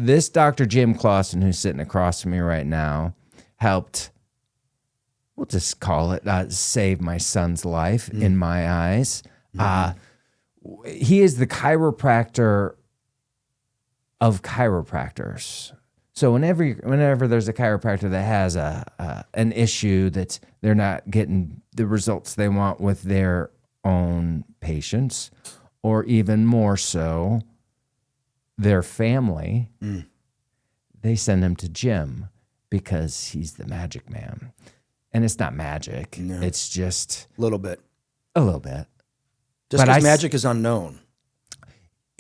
this Dr. Jim Claussen, who's sitting across from me right now, helped, we'll just call it, save my son's life in my eyes. He is the chiropractor of chiropractors. So whenever there's a chiropractor that has an issue that they're not getting the results they want with their own patients, or even more so, their family, they send him to Jim because he's the magic man. And it's not magic. No. It's just a little bit. Just because magic is unknown.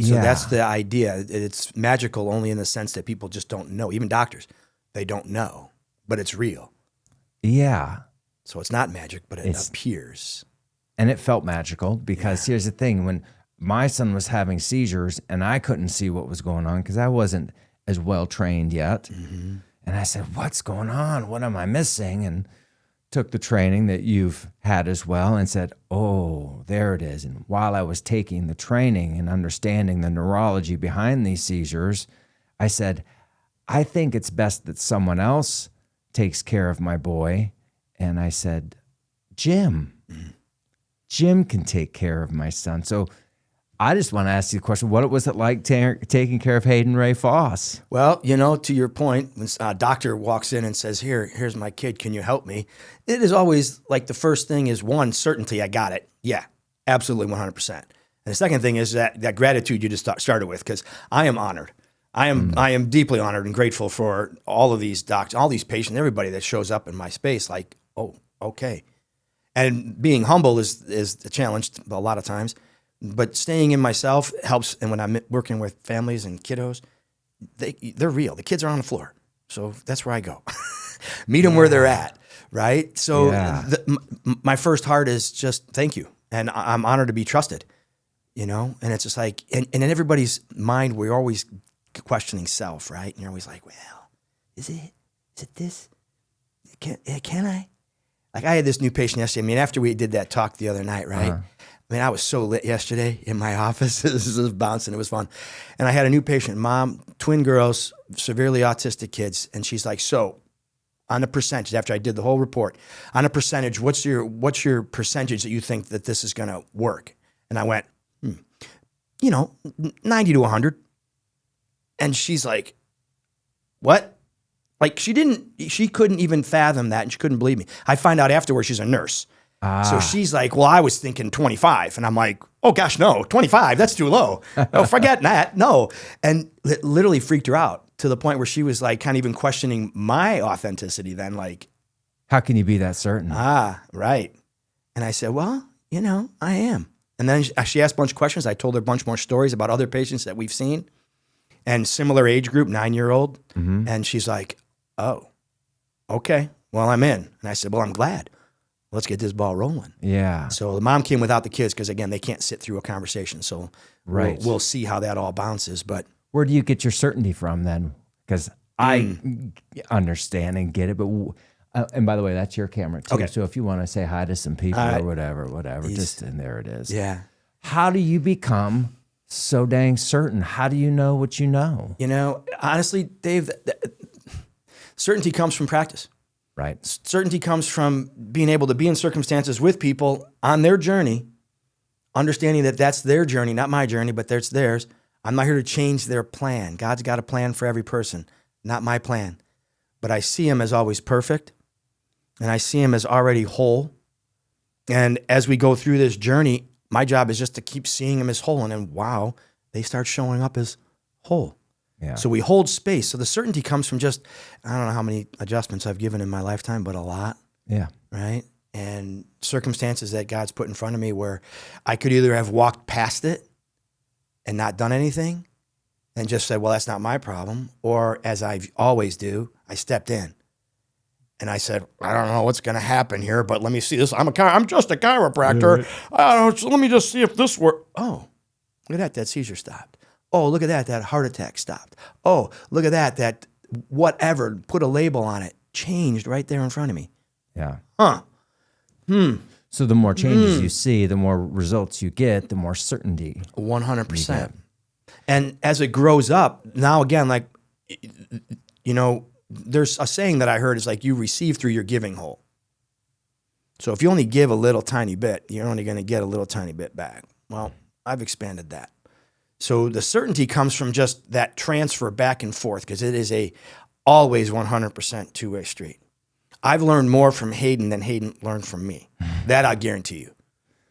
So that's the idea. It's magical only in the sense that people just don't know. Even doctors, they don't know, but it's real. Yeah. So it's not magic, but it appears. And it felt magical because here's the thing. When my son was having seizures and I couldn't see what was going on because I wasn't as well trained yet. And I said, what's going on? What am I missing? And took the training that you've had as well and said, oh, there it is. And while I was taking the training and understanding the neurology behind these seizures, I said, I think it's best that someone else takes care of my boy. And I said, Jim can take care of my son. So I just want to ask you the question, what was it like taking care of Hayden Ray Foss? Well, to your point, when a doctor walks in and says, here's my kid, can you help me? It is always like the first thing is one, certainty, I got it. Yeah, absolutely 100%. And the second thing is that gratitude you just started with, because I am honored. I am deeply honored and grateful for all of these doctors, all these patients, everybody that shows up in my space like, oh, okay. And being humble is a challenge a lot of times. But staying in myself helps. And when I'm working with families and kiddos, they're real. The kids are on the floor. So that's where I go. Meet them where they're at, right? So my first heart is just thank you. And I'm honored to be trusted, And it's just like, and in everybody's mind, we're always questioning self, right? And you're always like, well, is it this? Can I? Like I had this new patient yesterday. I mean, after we did that talk the other night, right? I mean, I was so lit yesterday in my office. This was bouncing. It was fun. And I had a new patient, mom, twin girls, severely autistic kids. And she's like, so on the percentage, after I did the whole report, on a percentage, what's your percentage that you think that this is going to work? And I went, 90 to 100. And she's like, what? Like she couldn't even fathom that. And she couldn't believe me. I find out afterwards she's a nurse. So she's like, well, I was thinking 25. And I'm like, oh gosh, no, 25, that's too low. Oh, forget that, no. And it literally freaked her out to the point where she was like kind of even questioning my authenticity then, like. How can you be that certain? Right. And I said, well, I am. And then she asked a bunch of questions. I told her a bunch more stories about other patients that we've seen and similar age group, 9-year-old. And she's like, oh, okay, well, I'm in. And I said, well, I'm glad. Let's get this ball rolling. Yeah. So the mom came without the kids because, again, they can't sit through a conversation. So we'll see how that all bounces. But where do you get your certainty from then? Because I understand and get it. But and by the way, that's your camera too. Okay. So if you want to say hi to some people or whatever, and there it is. Yeah. How do you become so dang certain? How do you know what you know? Honestly, Dave, certainty comes from practice. Right. Certainty comes from being able to be in circumstances with people on their journey, understanding that that's their journey, not my journey, but that's theirs. I'm not here to change their plan. God's got a plan for every person, not my plan. But I see him as always perfect, and I see him as already whole. And as we go through this journey, my job is just to keep seeing him as whole. And then, wow, they start showing up as whole. Yeah. So we hold space. So the certainty comes from just, I don't know how many adjustments I've given in my lifetime, but a lot. Yeah. Right? And circumstances that God's put in front of me where I could either have walked past it and not done anything and just said, well, that's not my problem. Or as I always do, I stepped in and I said, I don't know what's going to happen here, but let me see this. I'm just a chiropractor. So let me just see if this works. Oh, look at that seizure stopped. Oh, look at that heart attack stopped. Oh, look at that whatever, put a label on it, changed right there in front of me. Yeah. So the more changes you see, the more results you get, the more certainty. 100%. And as it grows up, now again, like you know, there's a saying that I heard is like you receive through your giving hole. So if you only give a little tiny bit, you're only going to get a little tiny bit back. Well, I've expanded that. So the certainty comes from just that transfer back and forth because it is a always 100% two-way street. I've learned more from Hayden than Hayden learned from me. That I guarantee you.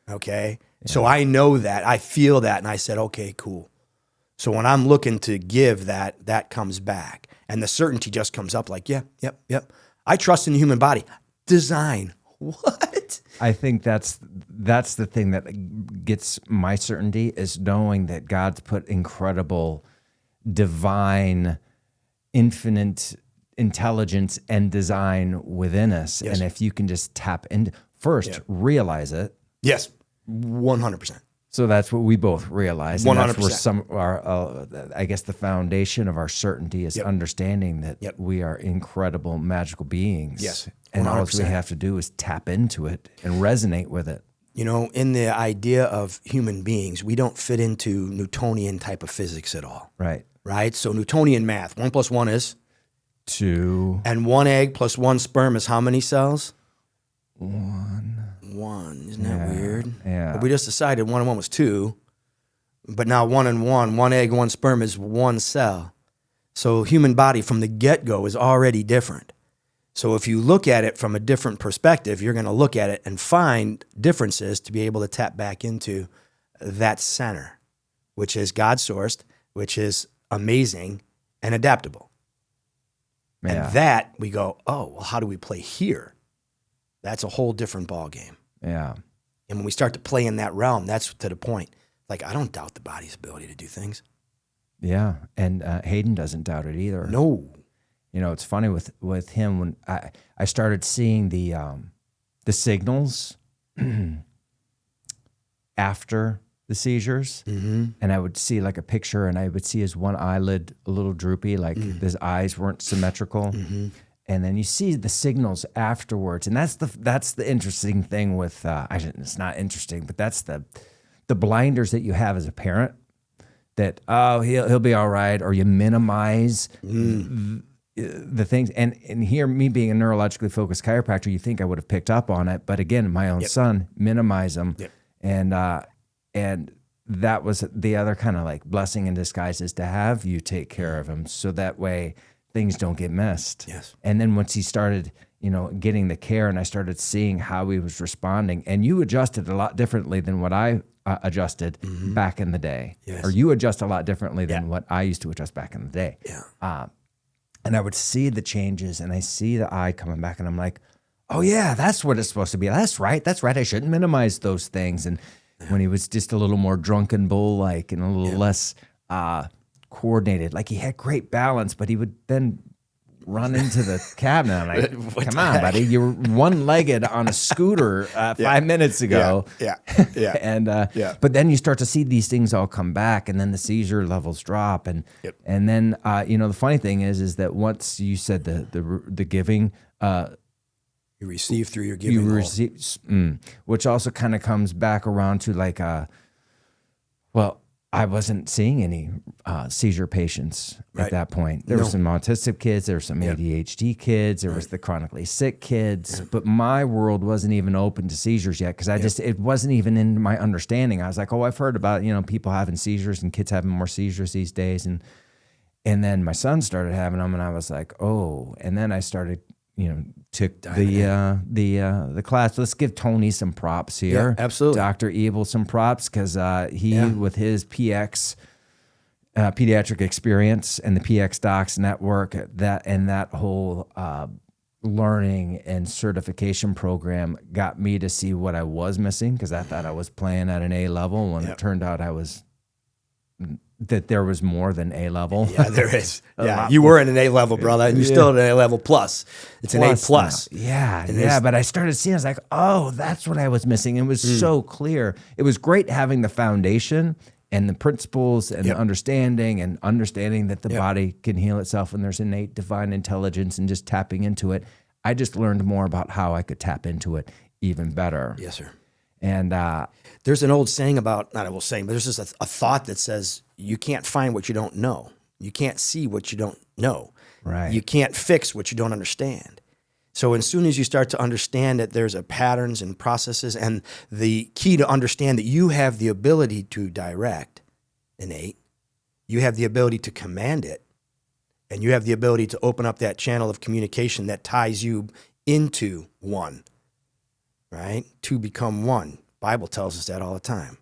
Okay? Yeah. So I know that. I feel that. And I said, okay, cool. So when I'm looking to give that comes back. And the certainty just comes up like, yep. I trust in the human body. Design. What? I think that's the thing that gets my certainty is knowing that God's put incredible, divine, infinite intelligence and design within us. Yes. And if you can just tap into first, realize it. Yes, 100%. So that's what we both realize. 100%. That's where some of our, I guess the foundation of our certainty is understanding that we are incredible, magical beings. Yes. 100%. And all we have to do is tap into it and resonate with it. You know, in the idea of human beings, we don't fit into Newtonian type of physics at all. Right. Right? So Newtonian math, 1 + 1 is? 2. And 1 egg plus 1 sperm is how many cells? 1. Isn't that weird? Yeah. But we just decided 1 and 1 was 2. But now 1 and 1 egg, 1 sperm is 1 cell. So human body from the get-go is already different. So if you look at it from a different perspective, you're going to look at it and find differences to be able to tap back into that center, which is God-sourced, which is amazing and adaptable. Yeah. And that we go, oh, well, how do we play here? That's a whole different ballgame. Yeah. And when we start to play in that realm, that's to the point. Like, I don't doubt the body's ability to do things. Yeah. And Hayden doesn't doubt it either. No. You know, it's funny with him when I started seeing the signals after the seizures, and I would see like a picture, and I would see his one eyelid a little droopy, like his eyes weren't symmetrical, and then you see the signals afterwards, and that's the interesting thing with it's not interesting, but that's the blinders that you have as a parent that he'll be all right, or you minimize. The things and here, me being a neurologically focused chiropractor, you think I would have picked up on it, but again, my own son, minimize them, and that was the other kind of like blessing in disguise is to have you take care of him, so that way things don't get missed. Yes. And then once he started, getting the care, and I started seeing how he was responding, and you adjusted a lot differently than what I adjusted back in the day, or you adjust a lot differently than what I used to adjust back in the day. Yeah. And I would see the changes, and I see the eye coming back, and I'm like, oh yeah, that's what it's supposed to be. That's right. I shouldn't minimize those things. And when he was just a little more drunken bull-like and a little less coordinated, like he had great balance, but he would then run into the cabinet. I'm like, come on, buddy. You were one-legged on a scooter 5 minutes ago. Yeah. And but then you start to see these things all come back, and then the seizure levels drop, and then the funny thing is that once you said the giving, you receive through your giving, which also kind of comes back around to like I wasn't seeing any seizure patients at that point. There were some autistic kids, there were some ADHD kids, there was the chronically sick kids, but my world wasn't even open to seizures yet because it wasn't even in my understanding. I was like, oh, I've heard about, people having seizures and kids having more seizures these days. And then my son started having them, and I was like, oh, and then I started, took the class. Let's give Tony some props here. Yeah, absolutely. Dr. Evil some props because he, with his PX, pediatric experience and the PX Docs network, that whole learning and certification program got me to see what I was missing because I thought I was playing at an A level when it turned out that there was more than A level. Yeah, there is. You were at an A level, brother, and you're still at an A level plus. It's an A plus. Yeah. But I started seeing, I was like, oh, that's what I was missing. It was so clear. It was great having the foundation and the principles and the understanding that the body can heal itself and there's innate divine intelligence and just tapping into it. I just learned more about how I could tap into it even better. Yes, sir. And there's an old saying about, not a old saying, but there's just a thought that says you can't find what you don't know. You can't see what you don't No. Right. You can't fix what you don't understand. So as soon as you start to understand that there's a patterns and processes, and the key to understand that you have the ability to direct, innate, you have the ability to command it, and you have the ability to open up that channel of communication that ties you into one, right? To become one. Bible tells us that all the time.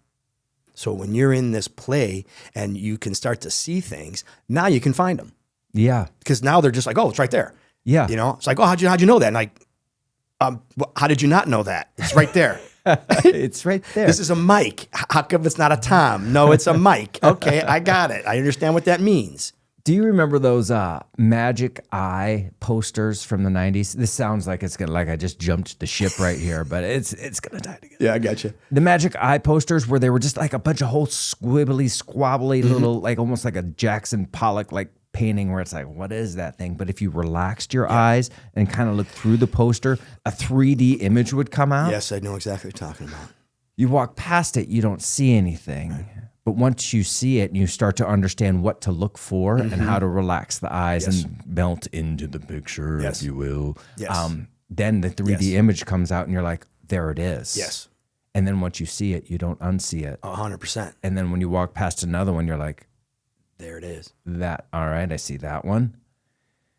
So when you're in this play and you can start to see things, now you can find them. Yeah. Because now they're just like, oh, it's right there. Yeah. You know, it's like, oh, how'd you know that? And like, how did you not know that? It's right there. It's right there. This is a mic. How come it's not a Tom? No, it's a mic. Okay, I got it. I understand what that means. Do you remember those magic eye posters from the 90s? This sounds like it's gonna, like I just jumped the ship right here, but it's gonna die together. Yeah, I got you. The magic eye posters where they were just like a bunch of whole squibbly, squabbly little, like almost like a Jackson Pollock like painting where it's like, what is that thing? But if you relaxed your eyes and kind of looked through the poster, a 3D image would come out. Yes, I know exactly what you're talking about. You walk past it, you don't see anything. Right. But once you see it and you start to understand what to look for and how to relax the eyes and melt into the picture, if you will, then the 3D image comes out and you're like, there it is. Yes. And then once you see it, you don't unsee it. 100%. And then when you walk past another one, you're like, there it is. All right, I see that one.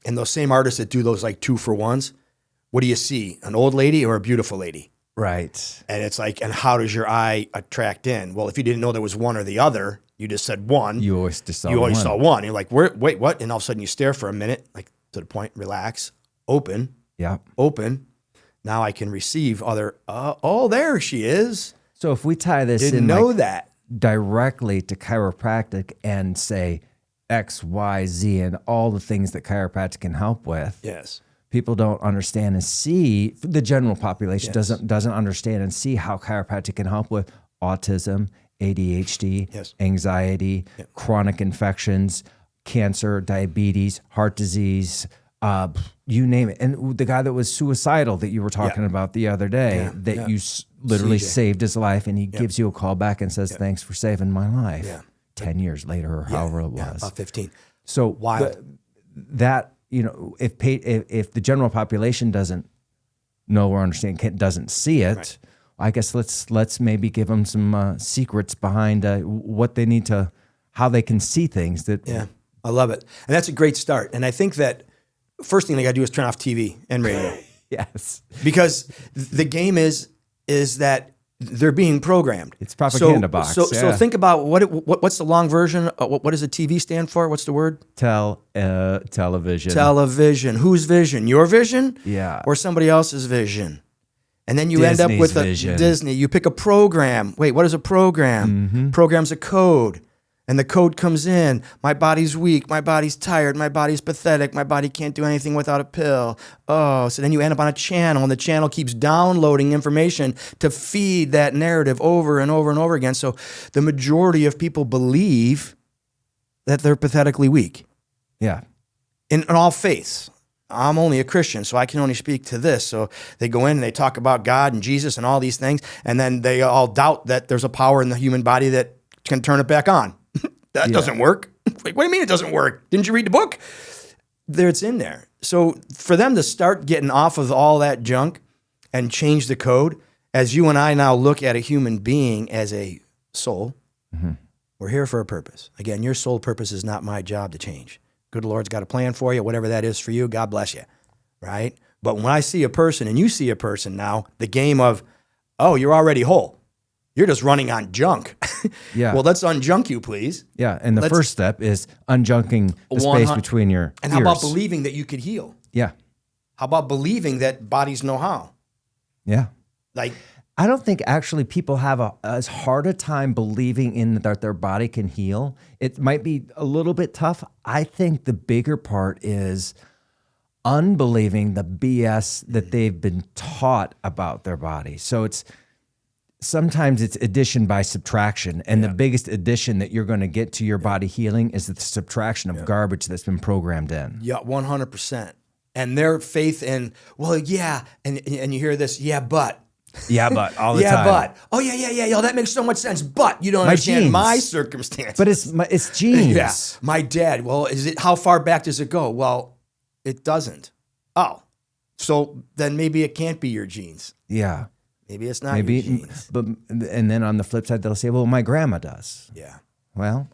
And those same artists that do those like 2-for-1s, what do you see? An old lady or a beautiful lady? Right. And it's like, and how does your eye attract in? Well, if you didn't know there was one or the other, you just said one. You always just saw You always one. saw one. You're like, wait, what? And all of a sudden you stare for a minute, like to the point, relax, open, open. Now I can receive other, oh, there she is. So if we tie this Didn't in know that. Directly to chiropractic and say X, Y, Z, and all the things that chiropractic can help with. Yes. People don't understand and see, the general population doesn't understand and see how chiropractic can help with autism, ADHD, anxiety, chronic infections, cancer, diabetes, heart disease, you name it. And the guy that was suicidal that you were talking about the other day, that you literally saved his life, and he gives you a call back and says, thanks for saving my life. 10 years later or however it was. About 15. So wild. That, you know, if the general population doesn't know or understand, doesn't see it, I guess let's maybe give them some secrets behind what they need to, how they can see things. That I love it. And that's a great start. And I think that first thing they got to do is turn off TV and radio. Yes. Because the game is that they're being programmed. It's propaganda box. So think about what's the long version? What does the TV stand for? What's the word? Television. Television. Whose vision? Your vision? Yeah. Or somebody else's vision? And then you end up with Disney. You pick a program. Wait, what is a program? Program's a code. And the code comes in, my body's weak, my body's tired, my body's pathetic, my body can't do anything without a pill. Oh, so then you end up on a channel, and the channel keeps downloading information to feed that narrative over and over and over again. So the majority of people believe that they're pathetically weak. Yeah. In all faiths. I'm only a Christian, so I can only speak to this. So they go in and they talk about God and Jesus and all these things, and then they all doubt that there's a power in the human body that can turn it back on. That doesn't work. Like, what do you mean it doesn't work? Didn't you read the book? It's in there. So for them to start getting off of all that junk and change the code, as you and I now look at a human being as a soul, we're here for a purpose. Again, your soul purpose is not my job to change. Good Lord's got a plan for you, whatever that is for you, God bless you, right? But when I see a person and you see a person now, the game of, oh, you're already whole. You're just running on junk. Yeah. Well, let's unjunk you, please. Yeah. And the first step is unjunking the space between your And ears. how about believing that you could heal? Yeah. How about believing that bodies know how? Yeah. Like, I don't think actually people have as hard a time believing in that their body can heal. It might be a little bit tough. I think the bigger part is unbelieving the BS that they've been taught about their body. So sometimes it's addition by subtraction. And the biggest addition that you're going to get to your body healing is the subtraction of garbage that's been programmed in. Yeah, 100%. And their faith in, well, yeah, and you hear this, yeah, but. Yeah, but all the Yeah, time. but. Oh, yeah. Yo, that makes so much sense. But you don't My understand genes. my circumstances. But it's genes. Yeah. My dad. Well, how far back does it go? Well, it doesn't. Oh, so then maybe it can't be your genes. Yeah. Maybe it's not your genes. But and then on the flip side, they'll say, "Well, my grandma does." Yeah. Well,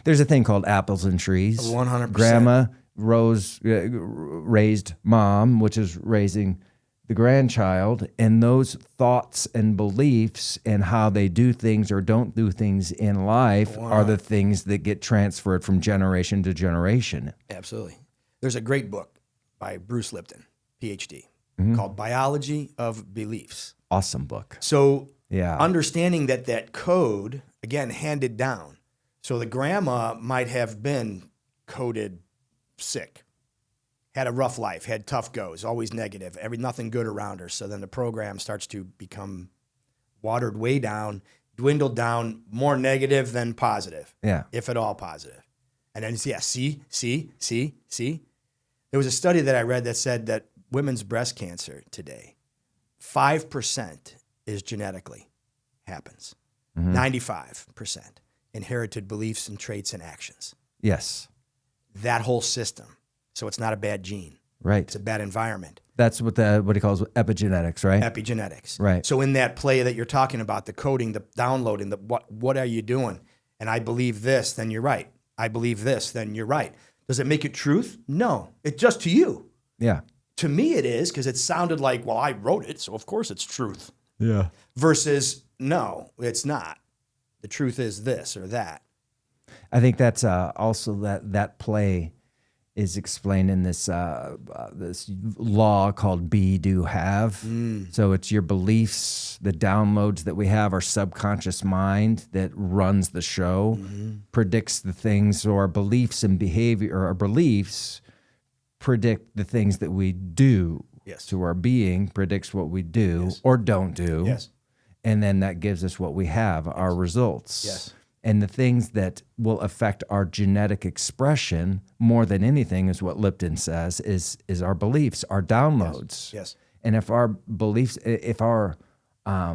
there's a thing called apples and trees. 100%. Grandma raised mom, which is raising the grandchild, and those thoughts and beliefs and how they do things or don't do things in life are the things that get transferred from generation to generation. Absolutely. There's a great book by Bruce Lipton, PhD, Mm-hmm. called Biology of Beliefs. Awesome book. So Yeah. understanding that code, again, handed down. So the grandma might have been coded sick, had a rough life, had tough goes, always negative, nothing good around her. So then the program starts to become watered way down, dwindled down, more negative than positive, Yeah. if at all positive. And then, yeah, see. There was a study that I read that said that women's breast cancer today, 5% is genetically happens. 95% inherited beliefs and traits and actions. Yes. That whole system. So it's not a bad gene. Right. It's a bad environment. That's what he calls epigenetics, right? Epigenetics. Right. So in that play that you're talking about, the coding, the downloading, what are you doing? And I believe this, then you're right. I believe this, then you're right. Does it make it truth? No. It's just to you. Yeah. To me it is, because it sounded like, well, I wrote it, so of course it's truth. Yeah. Versus, no, it's not. The truth is this or that. I think that's also that play is explained in this this law called be, do, have. So it's your beliefs, the downloads that we have, our subconscious mind that runs the show, predicts the things. So our beliefs and behavior, or our beliefs predict the things that we do. Yes. So our being predicts what we do or don't do. Yes. And then that gives us what we have, our results. Yes. And the things that will affect our genetic expression more than anything is what Lipton says is our beliefs, our downloads. Yes. And if our beliefs, if our, I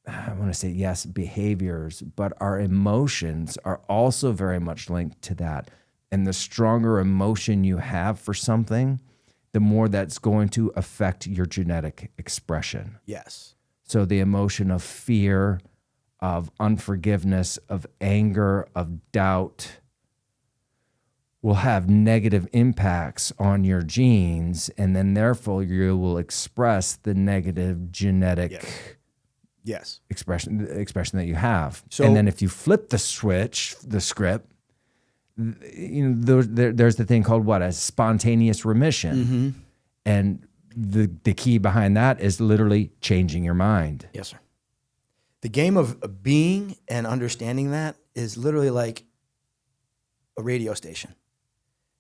want to say yes, behaviors, but our emotions are also very much linked to that. And the stronger emotion you have for something, the more that's going to affect your genetic expression. Yes. So the emotion of fear, of unforgiveness, of anger, of doubt will have negative impacts on your genes, and then therefore you will express the negative genetic Yes. expression that you have. So- and then if you flip the switch, the script, there's the thing called a spontaneous remission. And the key behind that is literally changing your mind. Yes, sir. The game of being and understanding that is literally like a radio station.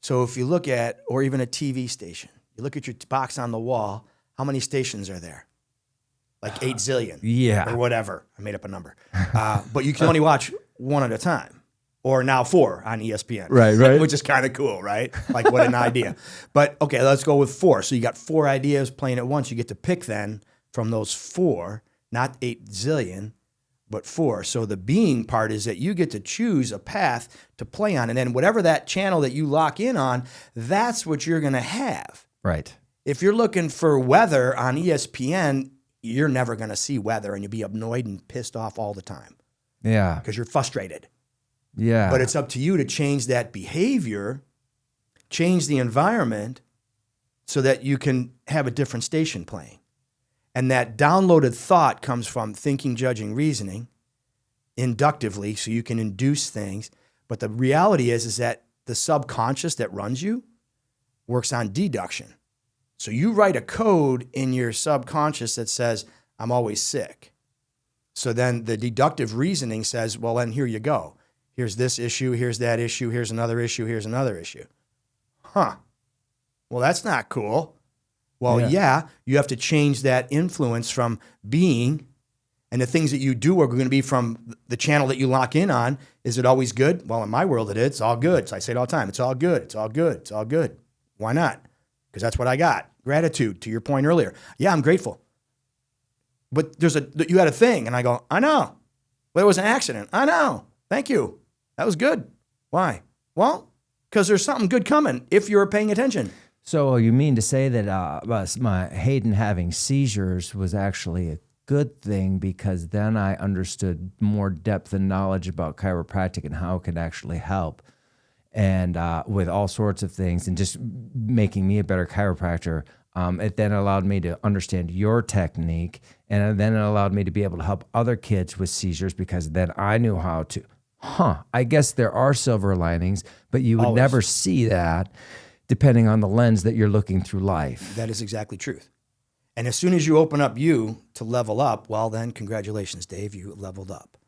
So if you look at, or even a TV station, you look at your box on the wall, how many stations are there? Like 8 zillion. Yeah. Or whatever. I made up a number. But you can only watch one at a time. Or now 4 on ESPN. Right. Which is kind of cool, right? Like, what an idea. But, okay, let's go with 4. So you got 4 ideas playing at once. You get to pick then from those 4, not 8 zillion, but 4. So the being part is that you get to choose a path to play on. And then whatever that channel that you lock in on, that's what you're going to have. Right. If you're looking for weather on ESPN, you're never going to see weather, and you'll be annoyed and pissed off all the time Yeah. because you're frustrated. Yeah. But it's up to you to change that behavior, change the environment so that you can have a different station playing. And that downloaded thought comes from thinking, judging, reasoning inductively, so you can induce things. But the reality is that the subconscious that runs you works on deduction. So you write a code in your subconscious that says, I'm always sick. So then the deductive reasoning says, well, then here you go. Here's this issue, here's that issue, here's another issue, here's another issue. Huh. Well, that's not cool. Well, yeah, you have to change that influence from being, and the things that you do are going to be from the channel that you lock in on. Is it always good? Well, in my world, it is. It's all good. So I say it all the time. It's all good. It's all good. It's all good. Why not? Because that's what I got. Gratitude, to your point earlier. Yeah, I'm grateful. but you had a thing. And I go, I know. But it was an accident. I know. Thank you. That was good. Why? Well, because there's something good coming if you're paying attention. So you mean to say that my Hayden having seizures was actually a good thing, because then I understood more depth and knowledge about chiropractic and how it could actually help, and with all sorts of things, and just making me a better chiropractor. It then allowed me to understand your technique, and then it allowed me to be able to help other kids with seizures, because then I knew how to. I guess there are silver linings, but you would Always. never see that depending on the lens that you're looking through life. That is exactly truth. And as soon as you open up you to level up, well, then congratulations, Dave, you leveled up.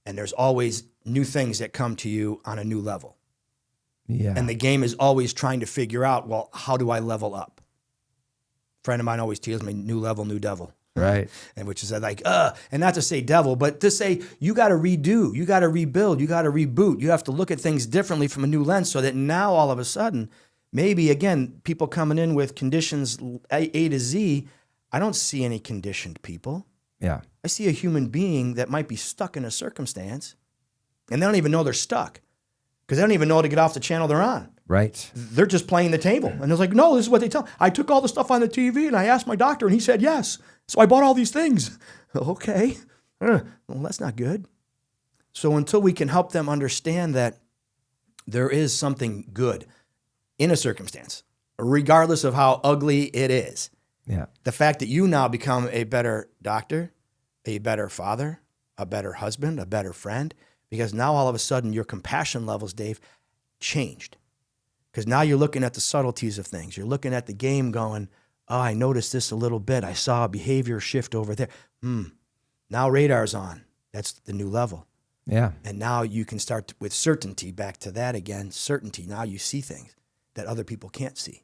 And there's always new things that come to you on a new level. Yeah. And the game is always trying to figure out, well, how do I level up? A friend of mine always tells me, new level, new devil. Right. And which is like, and not to say devil, but to say you got to redo, you got to rebuild, you got to reboot. You have to look at things differently from a new lens, so that now all of a sudden, maybe again, people coming in with conditions A to Z, I don't see any conditioned people. Yeah. I see a human being that might be stuck in a circumstance, and they don't even know they're stuck, because they don't even know how to get off the channel they're on. Right. They're just playing the table. And it's like, no, this is what they tell. I took all the stuff on the TV and I asked my doctor and he said yes. So I bought all these things. Okay. Well, that's not good. So until we can help them understand that there is something good in a circumstance, regardless of how ugly it is, Yeah. the fact that you now become a better doctor, a better father, a better husband, a better friend, because now all of a sudden your compassion levels, Dave, changed. Because now you're looking at the subtleties of things. You're looking at the game going, oh, I noticed this a little bit. I saw a behavior shift over there. Now radar's on. That's the new level. Yeah. And now you can start with certainty, back to that again, certainty. Now you see things that other people can't see.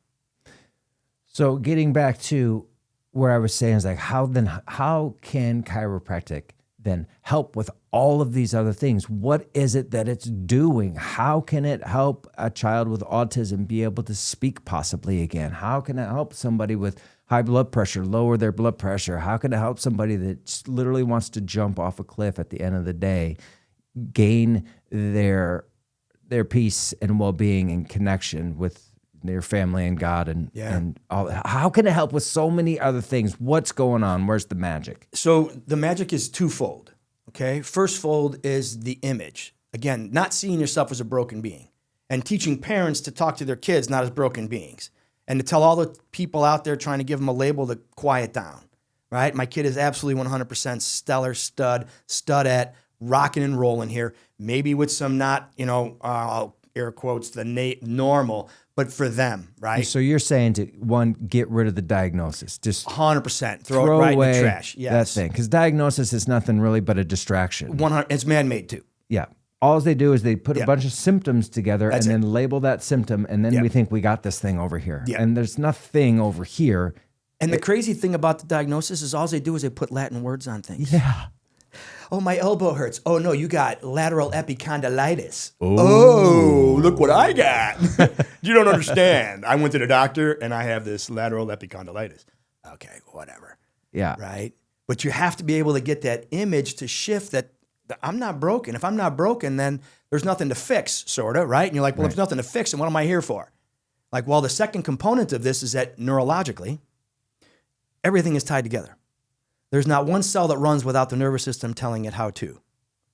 So getting back to where I was saying is like, how can chiropractic then help with all of these other things? What is it that it's doing? How can it help a child with autism be able to speak possibly again? How can it help somebody with high blood pressure lower their blood pressure? How can it help somebody that literally wants to jump off a cliff at the end of the day gain their peace and well-being and connection with their family and God and all? How can it help with so many other things? What's going on? Where's the magic? So the magic is twofold, okay? First fold is the image. Again, not seeing yourself as a broken being, and teaching parents to talk to their kids not as broken beings, and to tell all the people out there trying to give them a label to quiet down, right? My kid is absolutely 100% stellar studette, rocking and rolling here, maybe with some not, air quotes, the normal, but for them, right? So you're saying to, one, get rid of the diagnosis. Just 100%. Throw it right in the trash. Yes. That thing. Because diagnosis is nothing really but a distraction. 100. It's man-made too. Yeah. All they do is they put a bunch of symptoms together That's and then label that symptom, and then we think we got this thing over here. Yeah. And there's nothing over here. And the crazy thing about the diagnosis is all they do is they put Latin words on things. Yeah. Oh, my elbow hurts. Oh, no, you got lateral epicondylitis. Oh, look what I got. You don't understand. I went to the doctor and I have this lateral epicondylitis. Okay, whatever. Yeah. Right? But you have to be able to get that image to shift that I'm not broken. If I'm not broken, then there's nothing to fix, sort of, right? And you're like, well, if there's nothing to fix, then what am I here for? Like, well, the second component of this is that neurologically, everything is tied together. There's not one cell that runs without the nervous system telling it how to.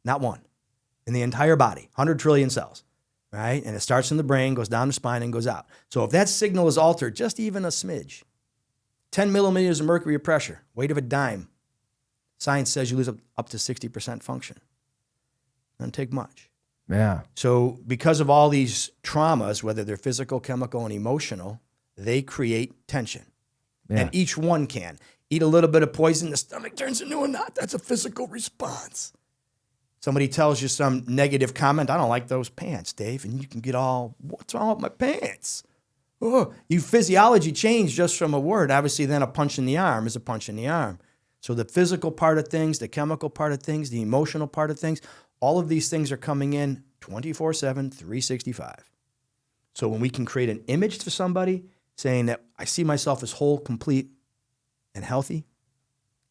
Not one. In the entire body, 100 trillion cells, right? And it starts in the brain, goes down the spine, and goes out. So if that signal is altered just even a smidge, 10 millimeters of mercury of pressure, weight of a dime, science says you lose up to 60% function. Doesn't take much. Yeah. So because of all these traumas, whether they're physical, chemical, and emotional, they create tension. Yeah. And each one can. Eat a little bit of poison, the stomach turns into a knot. That's a physical response. Somebody tells you some negative comment. I don't like those pants, Dave. And you can get all, what's wrong with my pants? Oh, you physiology change just from a word. Obviously, then a punch in the arm is a punch in the arm. So the physical part of things, the chemical part of things, the emotional part of things, all of these things are coming in 24/7, 365. So when we can create an image to somebody saying that I see myself as whole, complete, and healthy,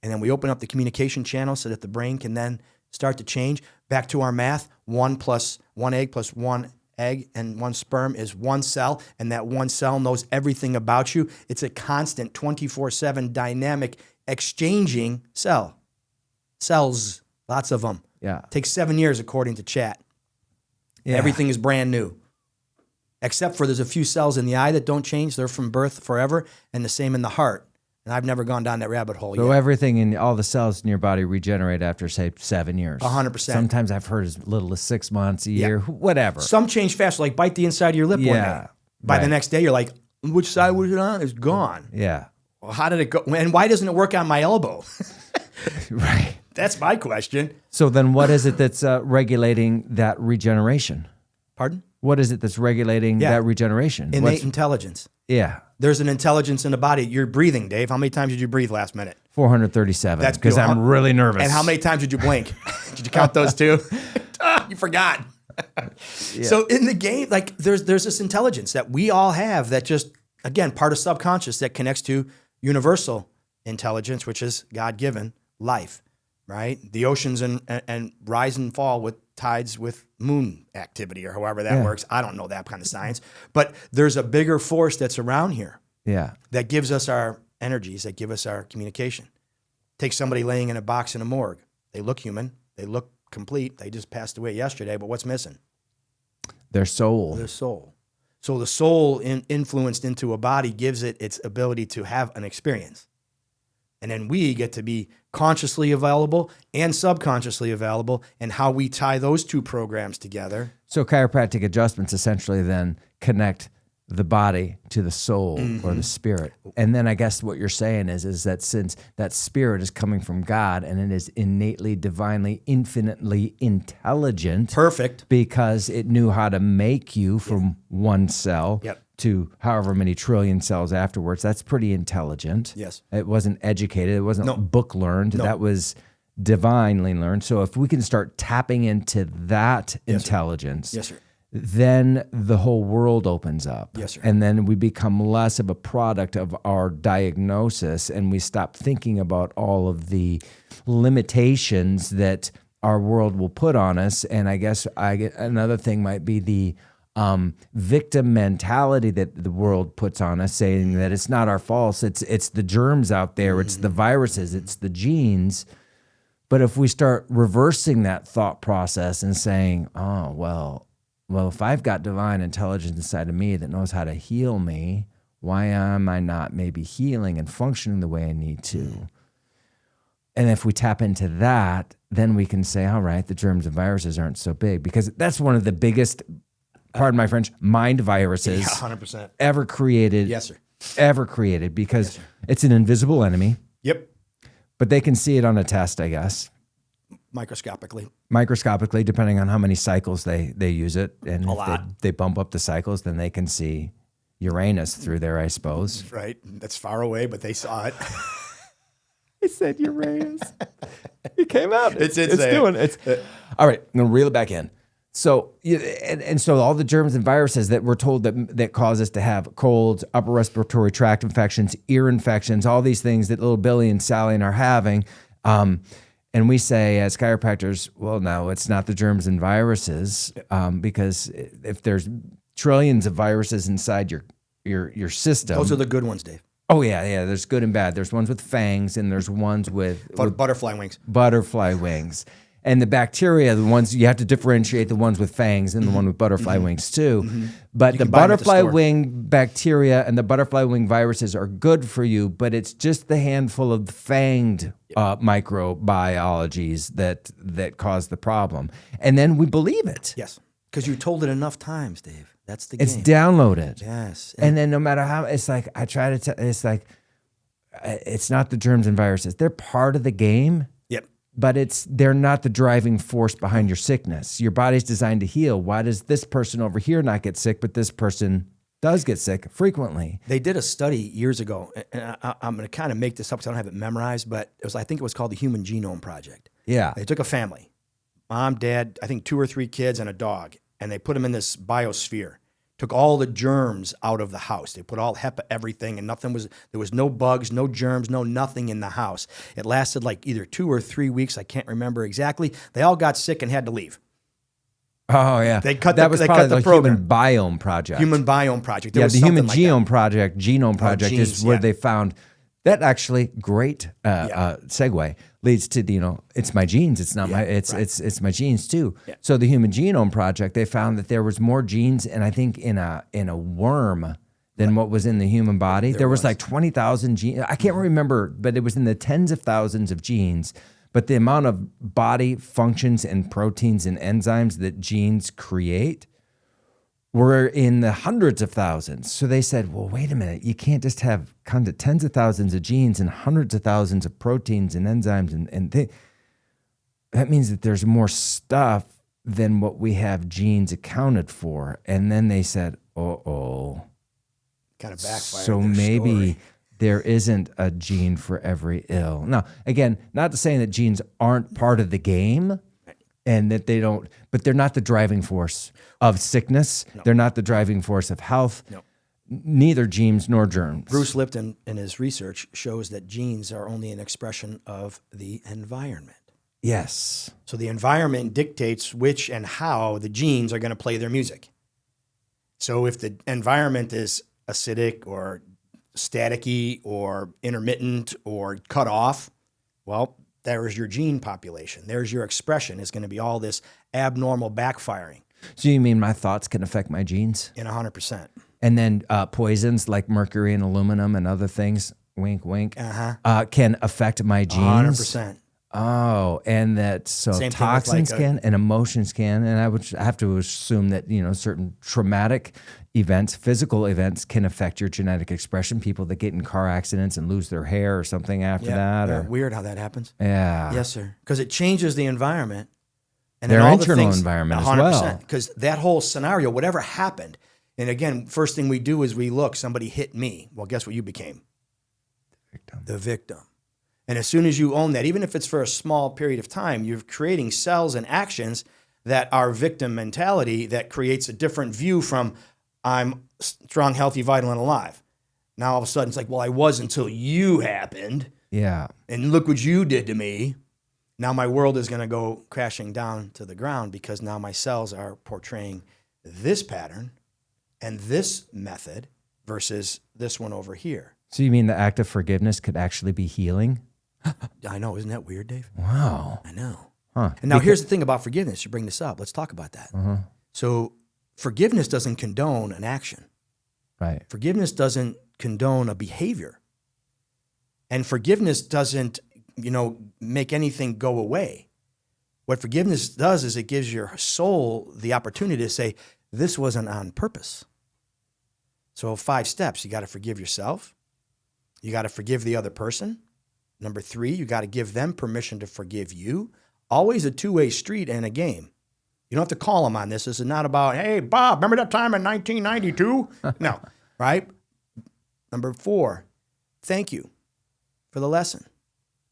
And then we open up the communication channel so that the brain can then start to change. Back to our math, 1 egg plus 1 egg and 1 sperm is 1 cell, and that 1 cell knows everything about you. It's a constant 24/7 dynamic exchanging cells, lots of them. Yeah. Takes 7 years according to chat. Yeah. Everything is brand new. Except for there's a few cells in the eye that don't change. They're from birth forever, and the same in the heart. And I've never gone down that rabbit hole So yet. everything in all the cells in your body regenerate after, say, 7 years. 100%. Sometimes I've heard as little as 6 months, a year, whatever. Some change fast, like bite the inside of your lip one day. By the next day, you're like, which side was it on? It's gone. Yeah. Well, how did it go? And why doesn't it work on my elbow? Right. That's my question. So then what is it that's regulating that regeneration? Pardon? What is it that's regulating that regeneration? Innate intelligence. Yeah. There's an intelligence in the body. You're breathing, Dave. How many times did you breathe last minute? 437. That's because I'm really nervous. And how many times did you blink? Did you count those too? You forgot. So in the game, like there's this intelligence that we all have that just, again, part of subconscious that connects to universal intelligence, which is God-given life, right? The oceans and rise and fall with tides with moon activity or however that works. I don't know that kind of science, but there's a bigger force that's around here that gives us our energies, that give us our communication. Take somebody laying in a box in a morgue. They look human. They look complete. They just passed away yesterday, but what's missing? Their soul. Their soul. So the soul influenced into a body gives it its ability to have an experience. And then we get to be consciously available and subconsciously available, and how we tie those two programs together. So chiropractic adjustments essentially then connect the body to the soul or the spirit. And then I guess what you're saying is that since that spirit is coming from God and it is innately, divinely, infinitely intelligent. Perfect. Because it knew how to make you from one cell to however many trillion cells afterwards. That's pretty intelligent. Yes. It wasn't educated. It wasn't book learned. That was divinely learned. So if we can start tapping into that intelligence, then the whole world opens up. Yes, sir. And then we become less of a product of our diagnosis, and we stop thinking about all of the limitations that our world will put on us. And I guess another thing might be the victim mentality that the world puts on us, saying that it's not our fault. It's the germs out there. It's the viruses. It's the genes. But if we start reversing that thought process and saying, oh, well, if I've got divine intelligence inside of me that knows how to heal me, why am I not maybe healing and functioning the way I need to? And if we tap into that, then we can say, all right, the germs and viruses aren't so big, because that's one of the biggest, pardon my French, mind viruses 100%. ever created. Yes, sir. Ever created, because it's an invisible enemy. Yep. But they can see it on a test, I guess. Microscopically, depending on how many cycles they use it. And if they bump up the cycles, then they can see Uranus through there, I suppose. Right. That's far away, but they saw it. I said Uranus. It came out. It's doing it. All right, I'm going to reel it back in. So, and so all the germs and viruses that we're told that cause us to have colds, upper respiratory tract infections, ear infections, all these things that little Billy and Sally are having, and we say as chiropractors, well, no, it's not the germs and viruses, because if there's trillions of viruses inside your system. Those are the good ones, Dave. Oh, yeah. There's good and bad. There's ones with fangs and there's ones with butterfly wings. Butterfly wings. And the bacteria, the ones you have to differentiate the ones with fangs and the one with butterfly wings too. But the butterfly wing bacteria and the butterfly wing viruses are good for you, but it's just the handful of the fanged microbiologies that cause the problem. And then we believe it. Yes, because you told it enough times, Dave. That's the game. It's downloaded. Yes. And then no matter how, it's like, I try to tell, it's like, it's not the germs and viruses. They're part of the game. But they're not the driving force behind your sickness. Your body's designed to heal. Why does this person over here not get sick, but this person does get sick frequently? They did a study years ago, and I'm going to kind of make this up because I don't have it memorized, but I think it was called the Human Genome Project. Yeah. They took a family, mom, dad, I think 2 or 3 kids and a dog, and they put them in this biosphere. Took all the germs out of the house. They put all HEPA, everything, and there was no bugs, no germs, no nothing in the house. It lasted like either 2 or 3 weeks. I can't remember exactly. They all got sick and had to leave. Oh yeah, They cut that the, was they probably cut the the program. Human Biome Project. Human Biome Project. Yeah, the Human like Genome Project genes, is where yeah. they found that actually great segue leads to it's my genes. It's not my it's my genes too. Yeah. So the Human Genome Project, they found that there was more genes, and I think in a worm than what was in the human body. There was like 20,000 genes. I can't remember, but it was in the tens of thousands of genes. But the amount of body functions and proteins and enzymes that genes create were in the hundreds of thousands. So they said, well, wait a minute. You can't just have kind of tens of thousands of genes and hundreds of thousands of proteins and enzymes. And that means that there's more stuff than what we have genes accounted for. And then they said, uh-oh. Kind of backfired. So maybe there isn't a gene for every ill. Now, again, not to say that genes aren't part of the game and that they don't, but they're not the driving force of sickness. No. They're not the driving force of health. No. Neither genes nor germs. Bruce Lipton, in his research, shows that genes are only an expression of the environment. Yes. So the environment dictates which and how the genes are going to play their music. So if the environment is acidic or staticky or intermittent or cut off, well, there's your gene population. There's your expression. It's going to be all this abnormal backfiring. So you mean my thoughts can affect my genes? In 100%. And then poisons like mercury and aluminum and other things, wink, wink, can affect my genes? 100%. Oh, and that toxins can and emotions can, and I would have to assume that certain traumatic events, physical events, can affect your genetic expression. People that get in car accidents and lose their hair or something after that. Yeah, weird how that happens. Yeah. Yes, sir. Because it changes the environment. And their internal environment 100%, as well. Because that whole scenario, whatever happened, and again, first thing we do is we look, somebody hit me. Well, guess what you became? The victim. And as soon as you own that, even if it's for a small period of time, you're creating cells and actions that are victim mentality that creates a different view from I'm strong, healthy, vital, and alive. Now all of a sudden it's like, well, I was until you happened. Yeah. And look what you did to me. Now my world is going to go crashing down to the ground because now my cells are portraying this pattern and this method versus this one over here. So you mean the act of forgiveness could actually be healing? I know. Isn't that weird, Dave? Wow. I know. Huh. And now here's the thing about forgiveness. You bring this up. Let's talk about that. So forgiveness doesn't condone an action. Right. Forgiveness doesn't condone a behavior. And forgiveness doesn't, make anything go away. What forgiveness does is it gives your soul the opportunity to say, this wasn't on purpose. So 5 steps. You got to forgive yourself. You got to forgive the other person. Number 3, you got to give them permission to forgive you. Always a two-way street and a game. You don't have to call them on this. This is not about, hey, Bob, remember that time in 1992? No, right? Number 4, thank you for the lesson.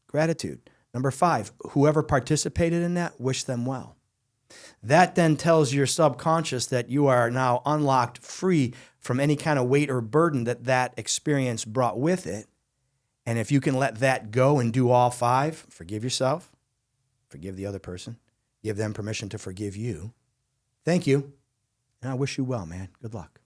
Gratitude. Number 5, whoever participated in that, wish them well. That then tells your subconscious that you are now unlocked, free from any kind of weight or burden that experience brought with it. And if you can let that go and do all 5, forgive yourself, forgive the other person, give them permission to forgive you. Thank you. And I wish you well, man. Good luck.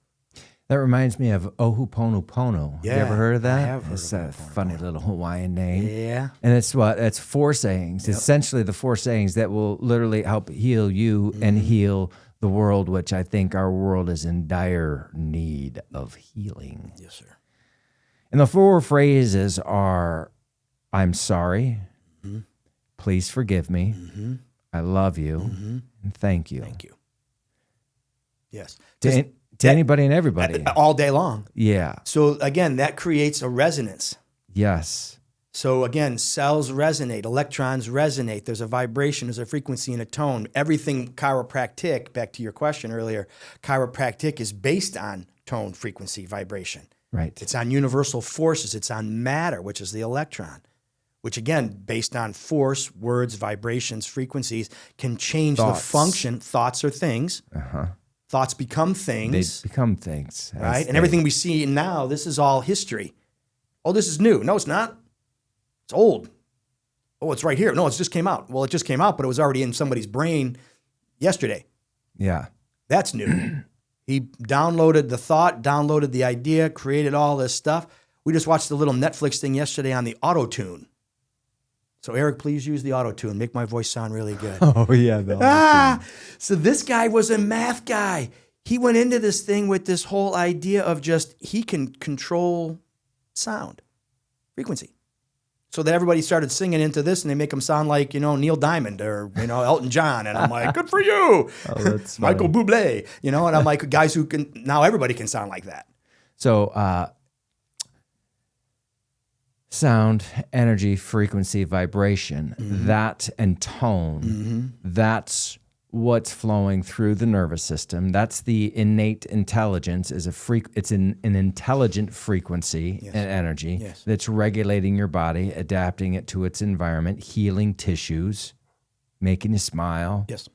That reminds me of Oho'oponopono. Yeah, you ever heard of that? I have heard it's of a funny little Hawaiian name. Yeah. And it's 4 sayings. Yep. Essentially the 4 sayings that will literally help heal you and heal the world, which I think our world is in dire need of healing. Yes, sir. And the 4 phrases are, I'm sorry, please forgive me, I love you, and thank you. Thank you. Yes. To anybody and everybody. All day long. Yeah. So again, that creates a resonance. Yes. So again, cells resonate, electrons resonate. There's a vibration, there's a frequency and a tone. Everything chiropractic, back to your question earlier, chiropractic is based on tone, frequency, vibration. Right. It's on universal forces. It's on matter, which is the electron, which again, based on force, words, vibrations, frequencies, can change the function. Thoughts are things. Thoughts become They things, become things. right? And everything we see now, this is all history. Oh, this is new. No, it's not. It's old. Oh, it's right here. No, it just came out. Well, it just came out, but it was already in somebody's brain yesterday. Yeah. That's new. He downloaded the thought, downloaded the idea, created all this stuff. We just watched the little Netflix thing yesterday on the auto-tune. So Eric, please use the auto-tune. Make my voice sound really good. Oh, yeah. So this guy was a math guy. He went into this thing with this whole idea of just he can control sound, frequency. So that everybody started singing into this and they make them sound like, Neil Diamond or, Elton John. And I'm like, good for you. Oh, that's Michael Bublé, and I'm like, guys who can, now everybody can sound like that. So sound, energy, frequency, vibration, that and tone, that's what's flowing through the nervous system. That's the innate intelligence. It's an intelligent frequency and energy that's regulating your body, adapting it to its environment, healing tissues, making you smile. Yes.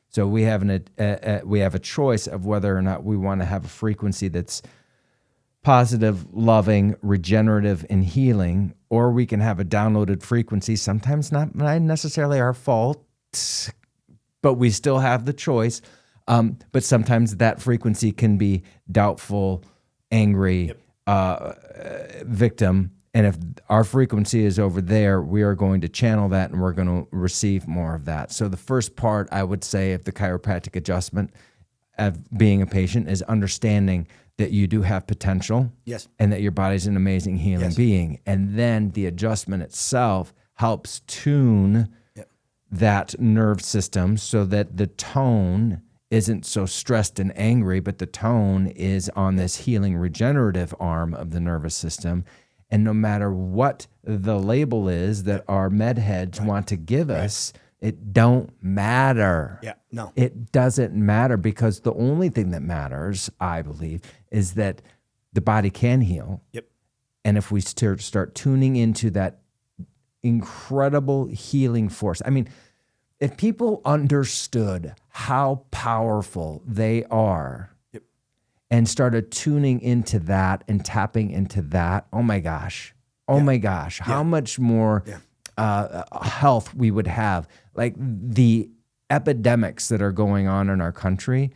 So we have a choice of whether or not we want to have a frequency that's positive, loving, regenerative, and healing, or we can have a downloaded frequency, sometimes not necessarily our fault, but we still have the choice. But sometimes that frequency can be doubtful, angry, victim. And if our frequency is over there, we are going to channel that and we're going to receive more of that. So the first part, I would say, of the chiropractic adjustment of being a patient is understanding that you do have potential, and that your body's an amazing healing being. And then the adjustment itself helps tune that nerve system so that the tone isn't so stressed and angry, but the tone is on this healing regenerative arm of the nervous system. And no matter what the label is that our med heads want to give us, it don't matter. Yeah, no. It doesn't matter, because the only thing that matters, I believe, is that the body can heal. Yep. And if we start tuning into that incredible healing force. I mean, if people understood how powerful they are and started tuning into that and tapping into that, oh my gosh, how much more health we would have. Like the epidemics that are going on in our country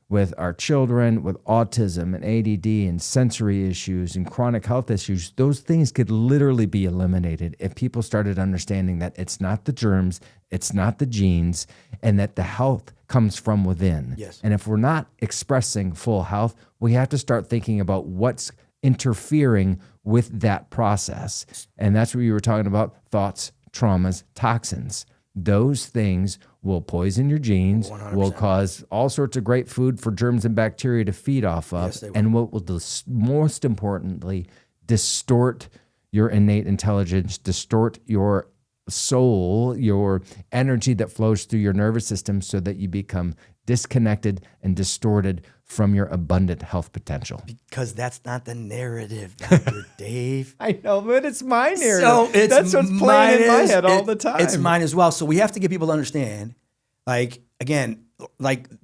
with our children, with autism and ADD and sensory issues and chronic health issues, those things could literally be eliminated if people started understanding that it's not the germs, it's not the genes, and that the health comes from within. Yes. And if we're not expressing full health, we have to start thinking about what's interfering with that process. And that's what you were talking about, thoughts, traumas, toxins. Those things will poison your genes, 100%. will cause all sorts of great food for germs and bacteria to feed off of, Yes, they will. and what will most importantly distort your innate intelligence, distort your soul, your energy that flows through your nervous system, so that you become disconnected and distorted from your abundant health potential. Because that's not the narrative, Dr. Dave. I know, but it's my narrative. So That's what's playing in my head all the time. It's mine as well. So we have to get people to understand,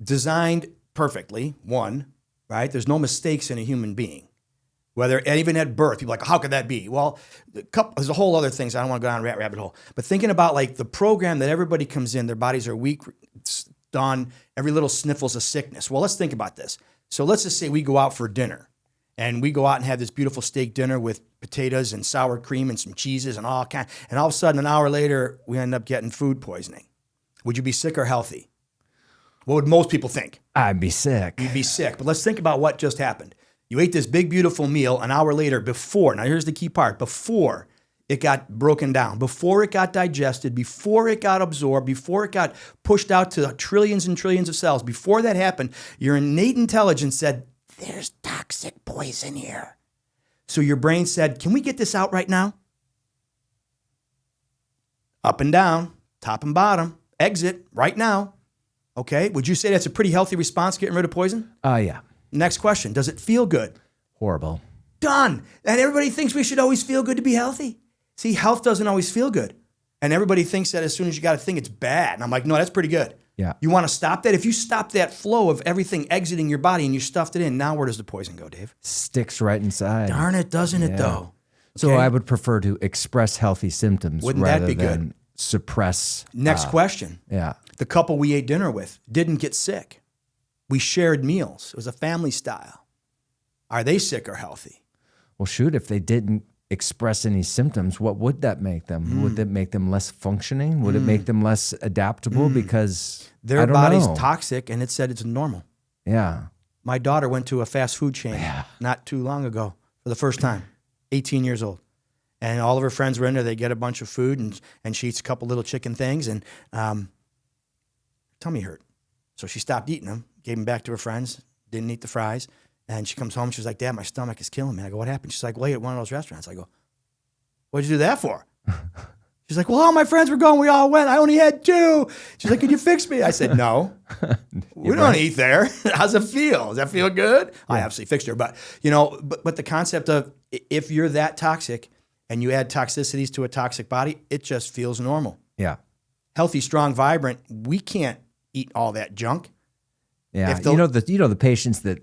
designed perfectly, one, right? There's no mistakes in a human being. Whether even at birth, people are like, how could that be? Well, there's a whole other things. I don't want to go down a rabbit hole. But thinking about like the program that everybody comes in, their bodies are weak, it's done, every little sniffle's a sickness. Well, let's think about this. So let's just say we go out for dinner and we go out and have this beautiful steak dinner with potatoes and sour cream and some cheeses and all kind. And all of a sudden, an hour later, we end up getting food poisoning. Would you be sick or healthy? What would most people think? I'd be sick. You'd be sick. But let's think about what just happened. You ate this big, beautiful meal an hour later before, now here's the key part, before it got broken down, before it got digested, before it got absorbed, before it got pushed out to trillions and trillions of cells, before that happened, your innate intelligence said, there's toxic poison here. So your brain said, can we get this out right now? Up and down, top and bottom, exit right now. Okay, would you say that's a pretty healthy response, getting rid of poison? Yeah. Next question, does it feel good? Horrible. Done. And everybody thinks we should always feel good to be healthy. See, health doesn't always feel good. And everybody thinks that as soon as you got a thing, it's bad. And I'm like, no, that's pretty good. Yeah. You want to stop that? If you stop that flow of everything exiting your body and you stuffed it in, now where does the poison go, Dave? Sticks right inside. Darn it, doesn't it though? So Okay? I would prefer to express healthy symptoms Wouldn't that rather be than good? suppress. Next question. Yeah. The couple we ate dinner with didn't get sick. We shared meals. It was a family style. Are they sick or healthy? Well, shoot, if they didn't express any symptoms, what would that make them? Would it make them less functioning? Would it make them less adaptable? Because Their I don't body's know. toxic, and it said it's normal. Yeah. My daughter went to a fast food chain not too long ago for the first time, 18 years old. And all of her friends were in there. They get a bunch of food, and she eats a couple little chicken things, and tummy hurt. So she stopped eating them, gave them back to her friends, didn't eat the fries. And she comes home, she's like, Dad, my stomach is killing me. I go, what happened? She's like, well, I ate at one of those restaurants. I go, what'd you do that for? She's like, well, all my friends were going. We all went. I only had 2. She's like, could you fix me? I said, no. We don't eat there. How's it feel? Does that feel good? Yeah. I obviously fixed her. But, but the concept of if you're that toxic and you add toxicities to a toxic body, it just feels normal. Yeah. Healthy, strong, vibrant, we can't eat all that junk. Yeah. The patients that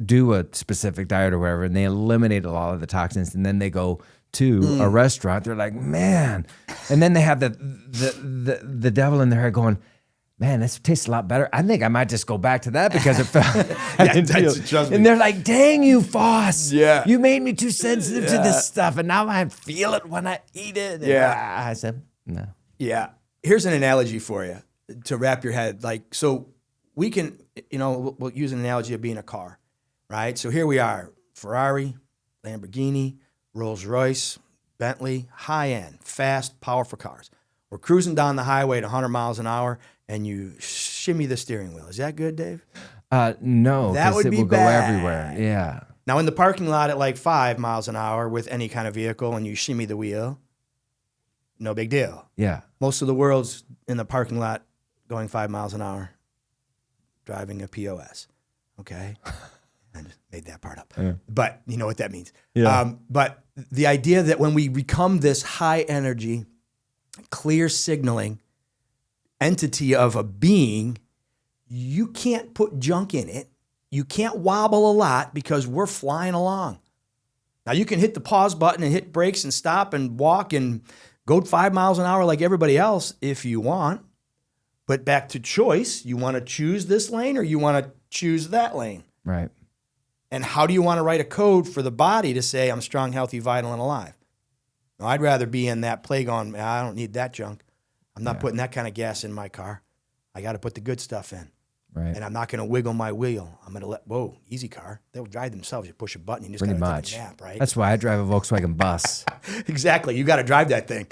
do a specific diet or whatever, and they eliminate a lot of the toxins, and then they go to a restaurant, they're like, man, and then they have the devil in their head going, man, this tastes a lot better. I think I might just go back to that because it felt. And they're like, dang you, Foss. Yeah. You made me too sensitive to this stuff, and now I feel it when I eat it. Yeah. I said, no. Yeah. Here's an analogy for you to wrap your head. Like, so we can, we'll use an analogy of being a car, right? So here we are, Ferrari, Lamborghini, Rolls-Royce, Bentley, high-end, fast, powerful cars. We're cruising down the highway at 100 miles an hour, and you shimmy the steering wheel. Is that good, Dave? No, that would it be will bad. go everywhere. Yeah. Now, in the parking lot at like 5 miles an hour with any kind of vehicle, and you shimmy the wheel, no big deal. Yeah. Most of the world's in the parking lot going 5 miles an hour, driving a POS. Okay? I just made that part up. Yeah. But you know what that means. Yeah. But the idea that when we become this high energy, clear signaling entity of a being, you can't put junk in it. You can't wobble a lot because we're flying along. Now you can hit the pause button and hit brakes and stop and walk and go 5 miles an hour like everybody else if you want. But back to choice, you want to choose this lane or you want to choose that lane. Right. And how do you want to write a code for the body to say, I'm strong, healthy, vital, and alive? Now, I'd rather be in that play going, I don't need that junk. I'm not putting that kind of gas in my car. I got to put the good stuff in. Right. And I'm not going to wiggle my wheel. I'm going to easy car. They'll drive themselves. You push a button, you just got to take a nap, right? That's why I drive a Volkswagen bus. Exactly. You got to drive that thing.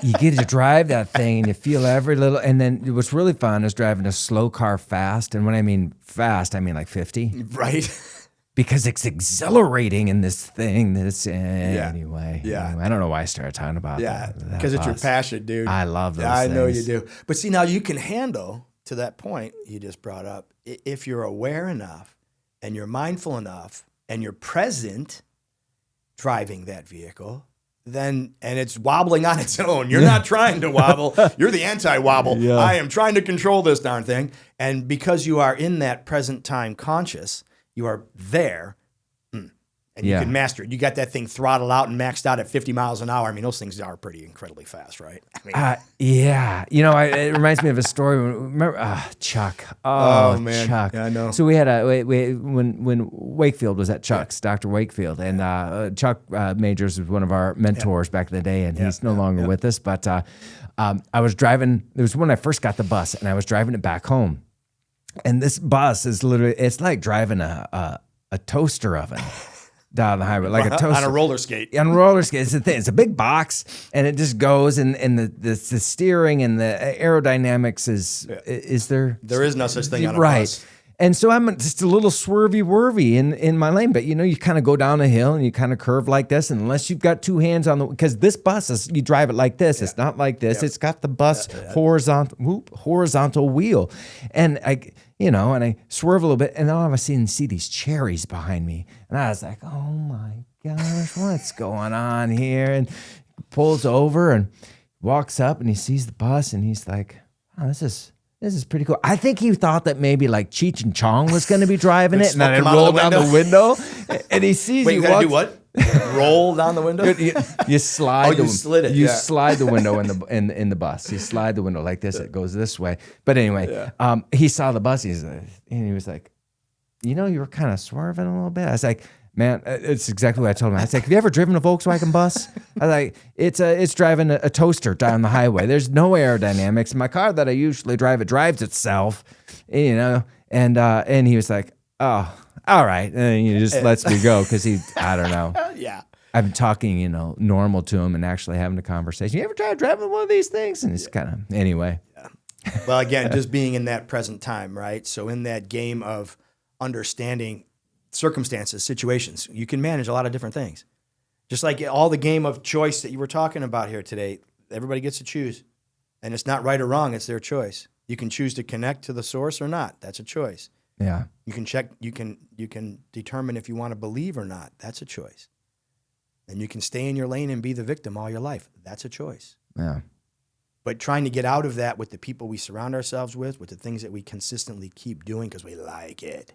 You get to drive that thing and you feel every little, and then what's really fun is driving a slow car fast. And when I mean fast, I mean like 50. Right. Because it's exhilarating in this thing that it's anyway. Yeah. Anyway, I don't know why I started talking about that. Because it's your passion, dude. I love those I things. know you do. But see, now you can handle, to that point you just brought up, if you're aware enough and you're mindful enough and you're present driving that vehicle, then, and it's wobbling on its own. You're not trying to wobble. You're the anti-wobble. Yeah. I am trying to control this darn thing. And because you are in that present time conscious, you are there, and you can master it. You got that thing throttled out and maxed out at 50 miles an hour. I mean, those things are pretty incredibly fast, right? I mean, yeah. It reminds me of a story. Remember, Chuck. Oh, man. Chuck. Yeah, I know. So we had when Wakefield was at Chuck's, Dr. Wakefield, and Chuck Majors was one of our mentors back in the day, and he's no longer with us. But I was driving. It was when I first got the bus, and I was driving it back home. And this bus is literally, it's like driving a toaster oven down the highway, like a toaster. On a roller skate. On a roller skate. It's a thing. It's a big box, and it just goes, and the steering and the aerodynamics is there. There is no such thing on a right. bus. And so I'm just a little swervy in my lane, but you kind of go down a hill and you kind of curve like this, and unless you've got two hands on because this bus is, you drive it like this. It's not like this. It's got the bus horizontal wheel, and I swerve a little bit, and all of a sudden see these cherries behind me, and I was like, oh my gosh, what's going on here? And pulls over and walks up, and he sees the bus, and he's like, oh, this is pretty cool. I think he thought that maybe like Cheech and Chong was going to be driving it, and then it rolled down the window, and he sees. Wait, you gotta do what? Roll down the window. You slide. You slid it. You slide the window in the bus. You slide the window like this. It goes this way. But anyway, he saw the bus. And he was like, you were kind of swerving a little bit. I was like, man, it's exactly what I told him. I was like, have you ever driven a Volkswagen bus? I was like, it's driving a toaster down the highway. There's no aerodynamics. My car that I usually drive, it drives itself, And he was like, oh, all right. And he just lets me go because I don't know. Yeah. I'm talking, normal to him and actually having a conversation. You ever try driving one of these things? And it's kind of, anyway. Yeah. Well, again, just being in that present time, right? So in that game of understanding circumstances, situations, you can manage a lot of different things. Just like all the game of choice that you were talking about here today, everybody gets to choose. And it's not right or wrong, it's their choice. You can choose to connect to the source or not. That's a choice. Yeah. You can check, you can determine if you want to believe or not. That's a choice. And you can stay in your lane and be the victim all your life. That's a choice. Yeah. But trying to get out of that with the people we surround ourselves with the things that we consistently keep doing because we like it.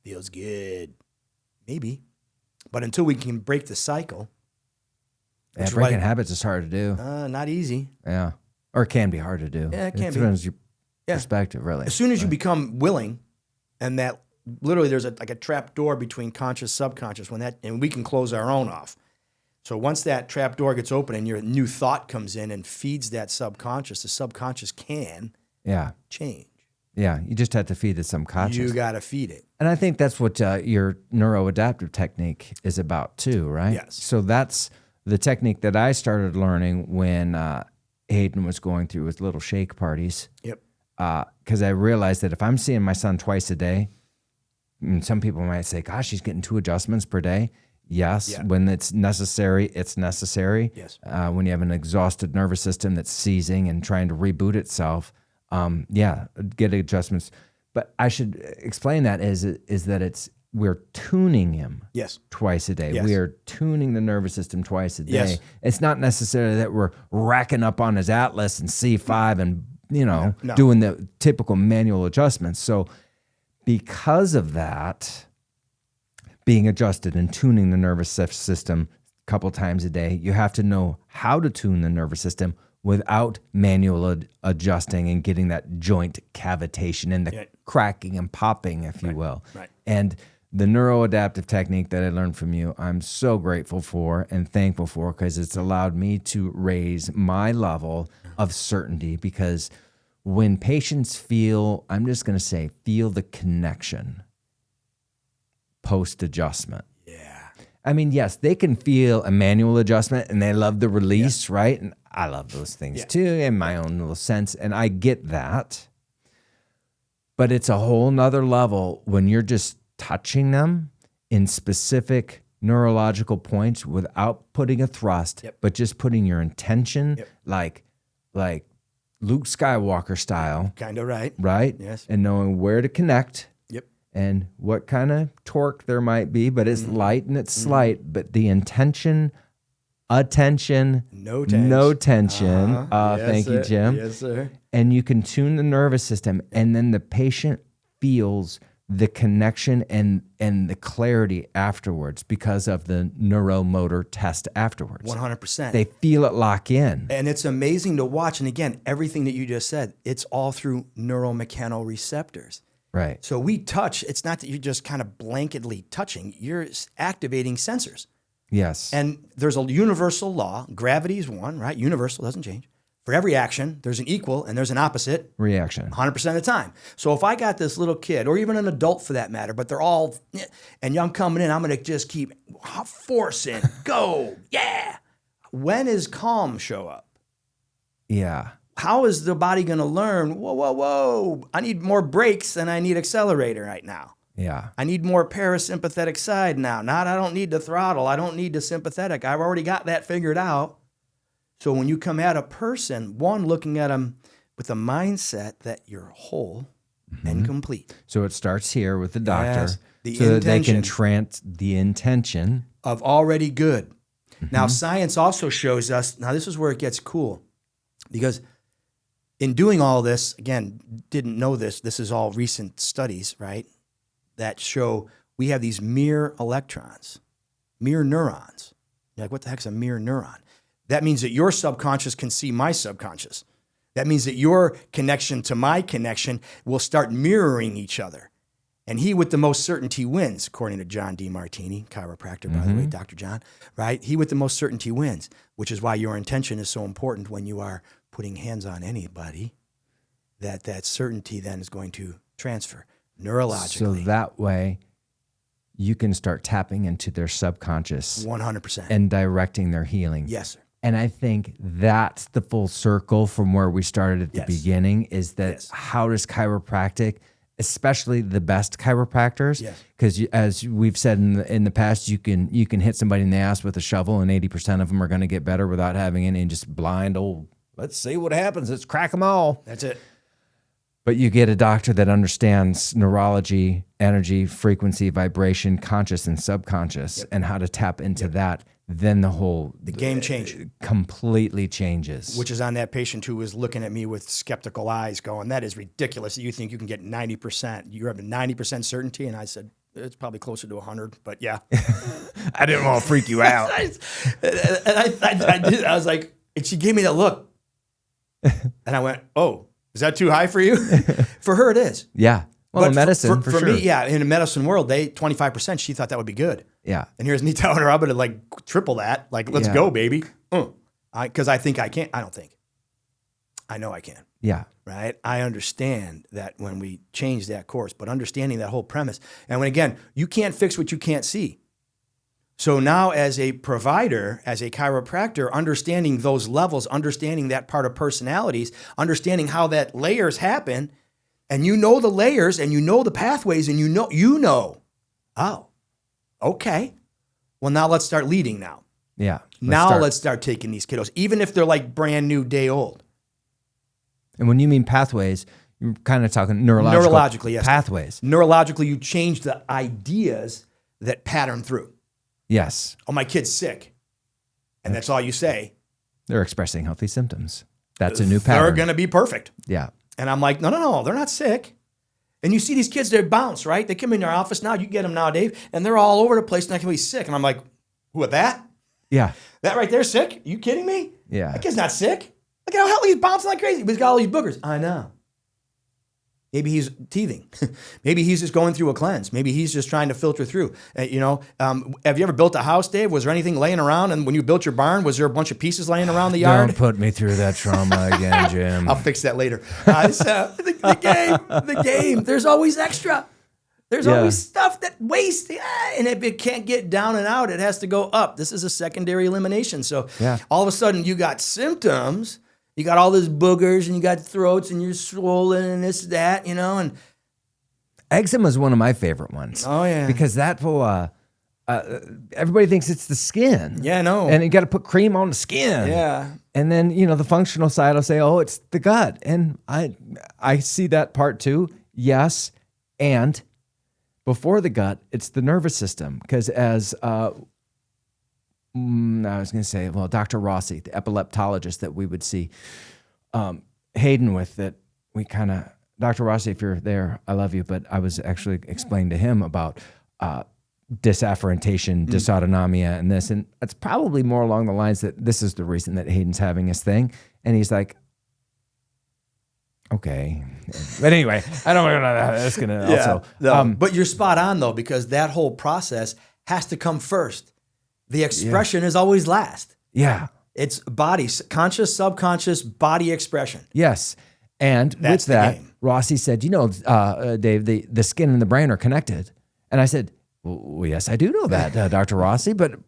Feels good. Maybe. But until we can break the cycle. Yeah, breaking habits is hard to do. Not easy. Yeah. Or it can be hard to do. Yeah, it can be. Depends your perspective, really. As soon as you become willing, and that literally there's a trap door between conscious, subconscious, and we can close our own off. So once that trap door gets open and your new thought comes in and feeds that subconscious, the subconscious can change. Yeah, you just have to feed the subconscious. You got to feed it. And I think that's what your neuroadaptive technique is about too, right? Yes. So that's the technique that I started learning when Hayden was going through his little shake parties. Yep. Because I realized that if I'm seeing my son twice a day, and some people might say, gosh, he's getting 2 adjustments per day. Yes. Yeah. When it's necessary, it's necessary. Yes. When you have an exhausted nervous system that's seizing and trying to reboot itself, get adjustments. But I should explain that is that we're tuning him twice a day. Yes. We are tuning the nervous system twice a day. Yes. It's not necessarily that we're racking up on his atlas and C5 and, No. doing the typical manual adjustments. So because of that, being adjusted and tuning the nervous system a couple times a day, you have to know how to tune the nervous system without manual adjusting and getting that joint cavitation and the cracking and popping, if you will. Right. And the neuroadaptive technique that I learned from you, I'm so grateful for and thankful for because it's allowed me to raise my level of certainty because when patients feel the connection post-adjustment. Yeah. I mean, yes, they can feel a manual adjustment and they love the release, right? And I love those things too in my own little sense. And I get that. But it's a whole nother level when you're just touching them in specific neurological points without putting a thrust, but just putting your intention like Luke Skywalker style. Kind of right. Right? Yes. And knowing where to connect. Yep. And what kind of torque there might be, but it's light and it's slight, but the intention, attention, no tension. Thank you, Jim. Yes, sir. And you can tune the nervous system, and then the patient feels the connection and the clarity afterwards because of the neuromotor test afterwards. 100%. They feel it lock in. And it's amazing to watch. And again, everything that you just said, it's all through neuromechanical receptors. Right. So we touch, it's not that you're just kind of blanketly touching, you're activating sensors. Yes. And there's a universal law. Gravity is one, right? Universal, doesn't change. For every action, there's an equal and there's an opposite reaction 100% of the time. So if I got this little kid, or even an adult for that matter, but they're all, and I'm coming in, I'm going to just keep forcing, go, yeah. When does calm show up? Yeah. How is the body going to learn, whoa, I need more brakes than I need accelerator right now. Yeah. I need more parasympathetic side now. I don't need the throttle. I don't need the sympathetic. I've already got that figured out. So when you come at a person, one, looking at them with a mindset that you're whole and complete. So it starts here with the doctor the so that they intention. can the intention Of already good. Now, science also shows us, now this is where it gets cool, because in doing all this, again, didn't know this. This is all recent studies, right? That show we have these mirror electrons, mirror neurons. You're like, what the heck's a mirror neuron? That means that your subconscious can see my subconscious. That means that your connection to my connection will start mirroring each other. And he with the most certainty wins, according to John D. Martini, chiropractor, by the way, Dr. John, right? He with the most certainty wins, which is why your intention is so important when you are putting hands on anybody, that certainty then is going to transfer neurologically. So that way you can start tapping into their subconscious 100%. and directing their healing. Yes, sir. And I think that's the full circle from where we started at the beginning, is that how does chiropractic, especially the best chiropractors, because as we've said in the past, you can hit somebody in the ass with a shovel and 80% of them are going to get better without having any just blind old, let's see what happens, let's crack them all. That's it. But you get a doctor that understands neurology, energy, frequency, vibration, conscious and subconscious, and how to tap into that. Then the game change completely changes. Which is on that patient who was looking at me with skeptical eyes going, that is ridiculous that you think you can get 90%. You have a 90% certainty. And I said, it's probably closer to 100, but yeah. I didn't want to freak you out. I did. I was like, and she gave me that look. And I went, oh, is that too high for you? For her, it is. Yeah. Well, but in medicine, for sure. Me, yeah, in the medicine world, 25%, she thought that would be good. Yeah. And here's me telling her I'm going to like triple that. Like, let's go, baby. Because I think I can't. I don't think. I know I can. Yeah. Right? I understand that when we change that course, but understanding that whole premise. And when, again, you can't fix what you can't see. So now as a provider, as a chiropractor, understanding those levels, understanding that part of personalities, understanding how that layers happen, and you know the layers and you know the pathways and you know, oh, okay. Well, now let's start leading now. Yeah. Let's start taking these kiddos, even if they're like brand new, day old. And when you mean pathways, you're kind of talking neurologically, yes. Pathways. Neurologically, you change the ideas that pattern through. Yes. Oh, my kid's sick. And that's all you say. They're expressing healthy symptoms. That's a new pattern. They're going to be perfect. Yeah. And I'm like, no, they're not sick. And you see these kids, they bounce, right? They come in your office now, you get them now, Dave, and they're all over the place, not going to be sick. And I'm like, who, that? Yeah. That right there sick? You kidding me? Yeah. That kid's not sick. Look at how healthy he's bouncing like crazy. But he's got all these boogers. I know. Maybe he's teething. Maybe he's just going through a cleanse. Maybe he's just trying to filter through. Have you ever built a house, Dave? Was there anything laying around? And when you built your barn, was there a bunch of pieces laying around the yard? Don't put me through that trauma again, Jim. I'll fix that later. The game. There's always extra. There's always stuff that wastes. And if it can't get down and out, it has to go up. This is a secondary elimination. So all of a sudden you got symptoms. You got all these boogers and you got throats and you're swollen and this, that, and eczema is one of my favorite ones. Oh, yeah. Because that will, everybody thinks it's the skin. Yeah, I know. And you got to put cream on the skin. Yeah. And then, the functional side will say, oh, it's the gut. And I see that part too. Yes. And before the gut, it's the nervous system. Because as, I was going to say, Dr. Rossi, the epileptologist that we would see Hayden with, that we kind of, Dr. Rossi, if you're there, I love you, but I was actually explaining to him about disafferentation, dysautonomia, and this, and it's probably more along the lines that this is the reason that Hayden's having his thing, and he's like, okay, but anyway, I don't know. That's going to also, but you're spot on though, because that whole process has to come first. The expression is always last. Yeah. It's body, conscious, subconscious, body expression. Yes. And that's with that, game. Rossi said, Dave, the skin and the brain are connected. And I said, well, yes, I do know that, Dr. Rossi. But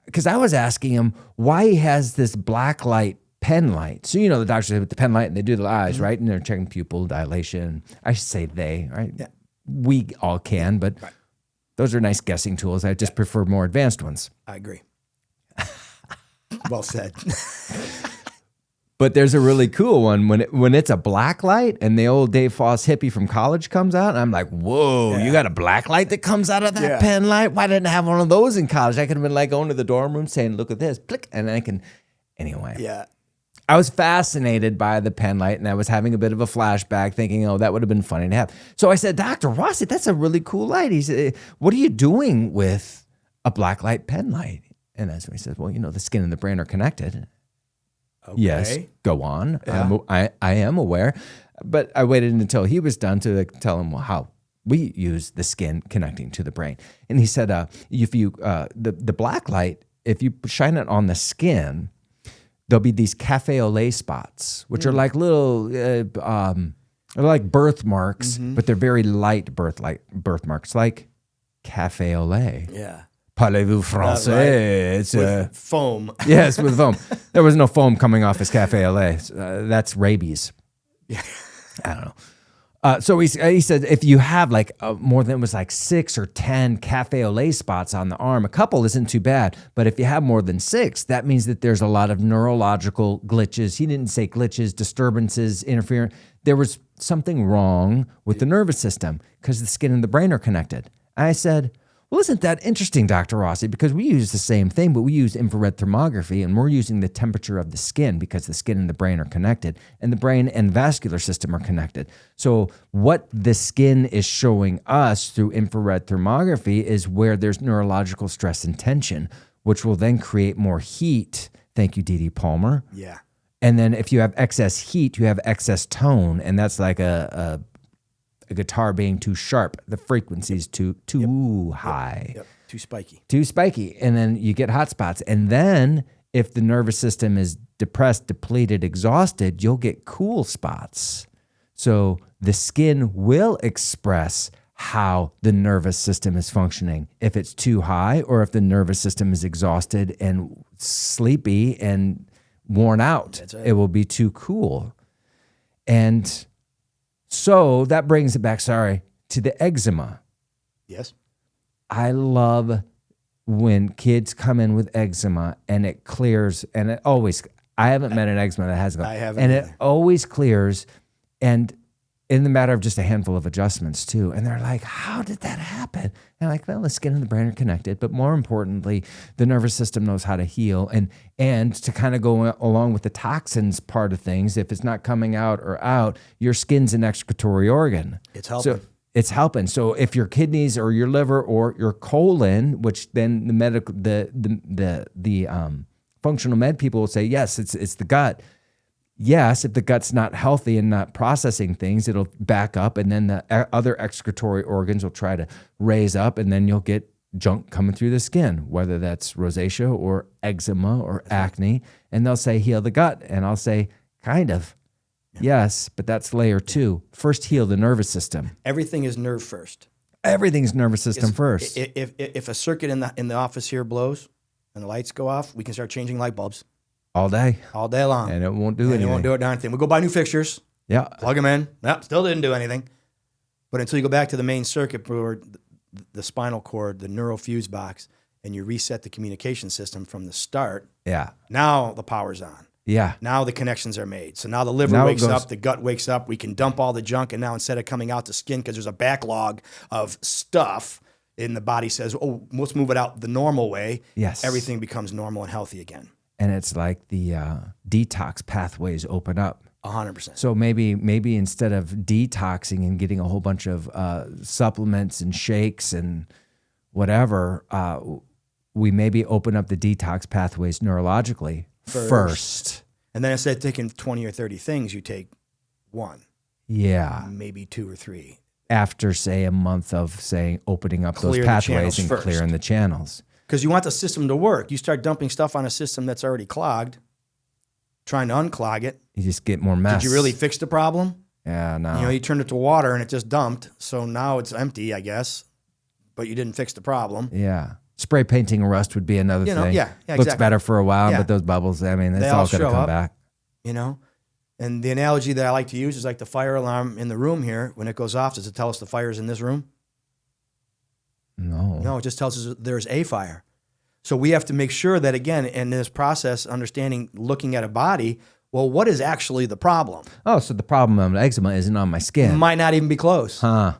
because I was asking him why he has this black light pen light. So, the doctors with the pen light and they do the eyes, right? And they're checking pupil dilation. I should say they, right? Yeah. We all can, but... Right. Those are nice guessing tools. I just prefer more advanced ones. I agree. Well said. But there's a really cool one when it's a black light and the old Dave Foss hippie from college comes out. And I'm like, whoa, you got a black light that comes out of that pen light? Why didn't I have one of those in college? I could have been like going to the dorm room saying, look at this, click, and I can, anyway. Yeah. I was fascinated by the pen light, and I was having a bit of a flashback thinking, oh, that would have been funny to have. So I said, Dr. Rossi, that's a really cool light. He said, what are you doing with a black light pen light? And that's when he said, well, the skin and the brain are connected. Okay. Yes, go on. Yeah. I am aware. But I waited until he was done to tell him how we use the skin connecting to the brain. And he said, if you the black light, if you shine it on the skin, there'll be these cafe au lait spots, which are like little, they're like birthmarks, but they're very light birthmarks, like cafe au lait. Yeah. Parlez-vous français? Right. It's With foam. yes, with foam. There was no foam coming off his cafe au lait. That's rabies. Yeah. I don't know. So he said if you have like more than, it was like 6 or 10 cafe au lait spots on the arm, a couple isn't too bad. But if you have more than 6, that means that there's a lot of neurological glitches. He didn't say glitches, disturbances, interference. There was something wrong with the nervous system because the skin and the brain are connected. I said, well, isn't that interesting, Dr. Rossi? Because we use the same thing, but we use infrared thermography, and we're using the temperature of the skin because the skin and the brain are connected, and the brain and vascular system are connected. So what the skin is showing us through infrared thermography is where there's neurological stress and tension, which will then create more heat. Thank you, Dee Palmer. Yeah. And then if you have excess heat, you have excess tone, and that's like a guitar being too sharp, the frequency's too high. Yep. Too spiky. Too spiky. And then you get hot spots. And then if the nervous system is depressed, depleted, exhausted, you'll get cool spots. So the skin will express how the nervous system is functioning. If it's too high or if the nervous system is exhausted and sleepy and worn out, That's right. It will be too cool. And so that brings it back, to the eczema. Yes. I love when kids come in with eczema and it clears, and it always, I haven't met an eczema that hasn't. I haven't and either. it always clears, and in the matter of just a handful of adjustments too. And they're like, how did that happen? And I'm like, well, the skin and the brain are connected, but more importantly, the nervous system knows how to heal. And to kind of go along with the toxins part of things, if it's not coming out or out, your skin's an excretory organ. It's helping. So it's helping. So if your kidneys or your liver or your colon, which then the functional med people will say, yes, it's the gut. Yes, if the gut's not healthy and not processing things, it'll back up, and then the other excretory organs will try to raise up, and then you'll get junk coming through the skin, whether that's rosacea or eczema or acne, and they'll say, heal the gut. And I'll say, kind of. Yes, but that's layer 2. First, heal the nervous system. Everything is nerve first. Everything's nervous system first. If a circuit in the office here blows and the lights go off, we can start changing light bulbs. All day. All day long. And it won't do anything. It won't do a darn thing. We go buy new fixtures, Yeah. plug them in. Nope, still didn't do anything. But until you go back to the main circuit board, the spinal cord, the neural fuse box, and you reset the communication system from the start, Yeah. now the power's on. Yeah. Now the connections are made. So now the liver Now it wakes goes- up, the gut wakes up. We can dump all the junk, and now instead of coming out the skin, because there's a backlog of stuff, and the body says, oh, let's move it out the normal way. Yes. Everything becomes normal and healthy again. And it's like the detox pathways open up. 100%. So maybe instead of detoxing and getting a whole bunch of supplements and shakes and whatever, we maybe open up the detox pathways neurologically first. And then instead of taking 20 or 30 things, you take one, Yeah. maybe 2 or 3. After, say, a month of, opening up Clear those the pathways channels and first. clearing the channels. Because you want the system to work. You start dumping stuff on a system that's already clogged, trying to unclog it. You just get more mess. Did you really fix the problem? Yeah, no. You turned it to water and it just dumped. So now it's empty, I guess, but you didn't fix the problem. Yeah. Spray painting rust would be another thing. Yeah, Looks exactly. better for a while, Yeah. but those bubbles, it's They all all going to show come up. back. And the analogy that I like to use is like the fire alarm in the room here. When it goes off, does it tell us the fire's in this room? No, it just tells us there's a fire. So we have to make sure that, again, in this process, understanding, looking at a body, well, what is actually the problem? Oh, so the problem of eczema isn't on my skin. Might not even be close. Huh.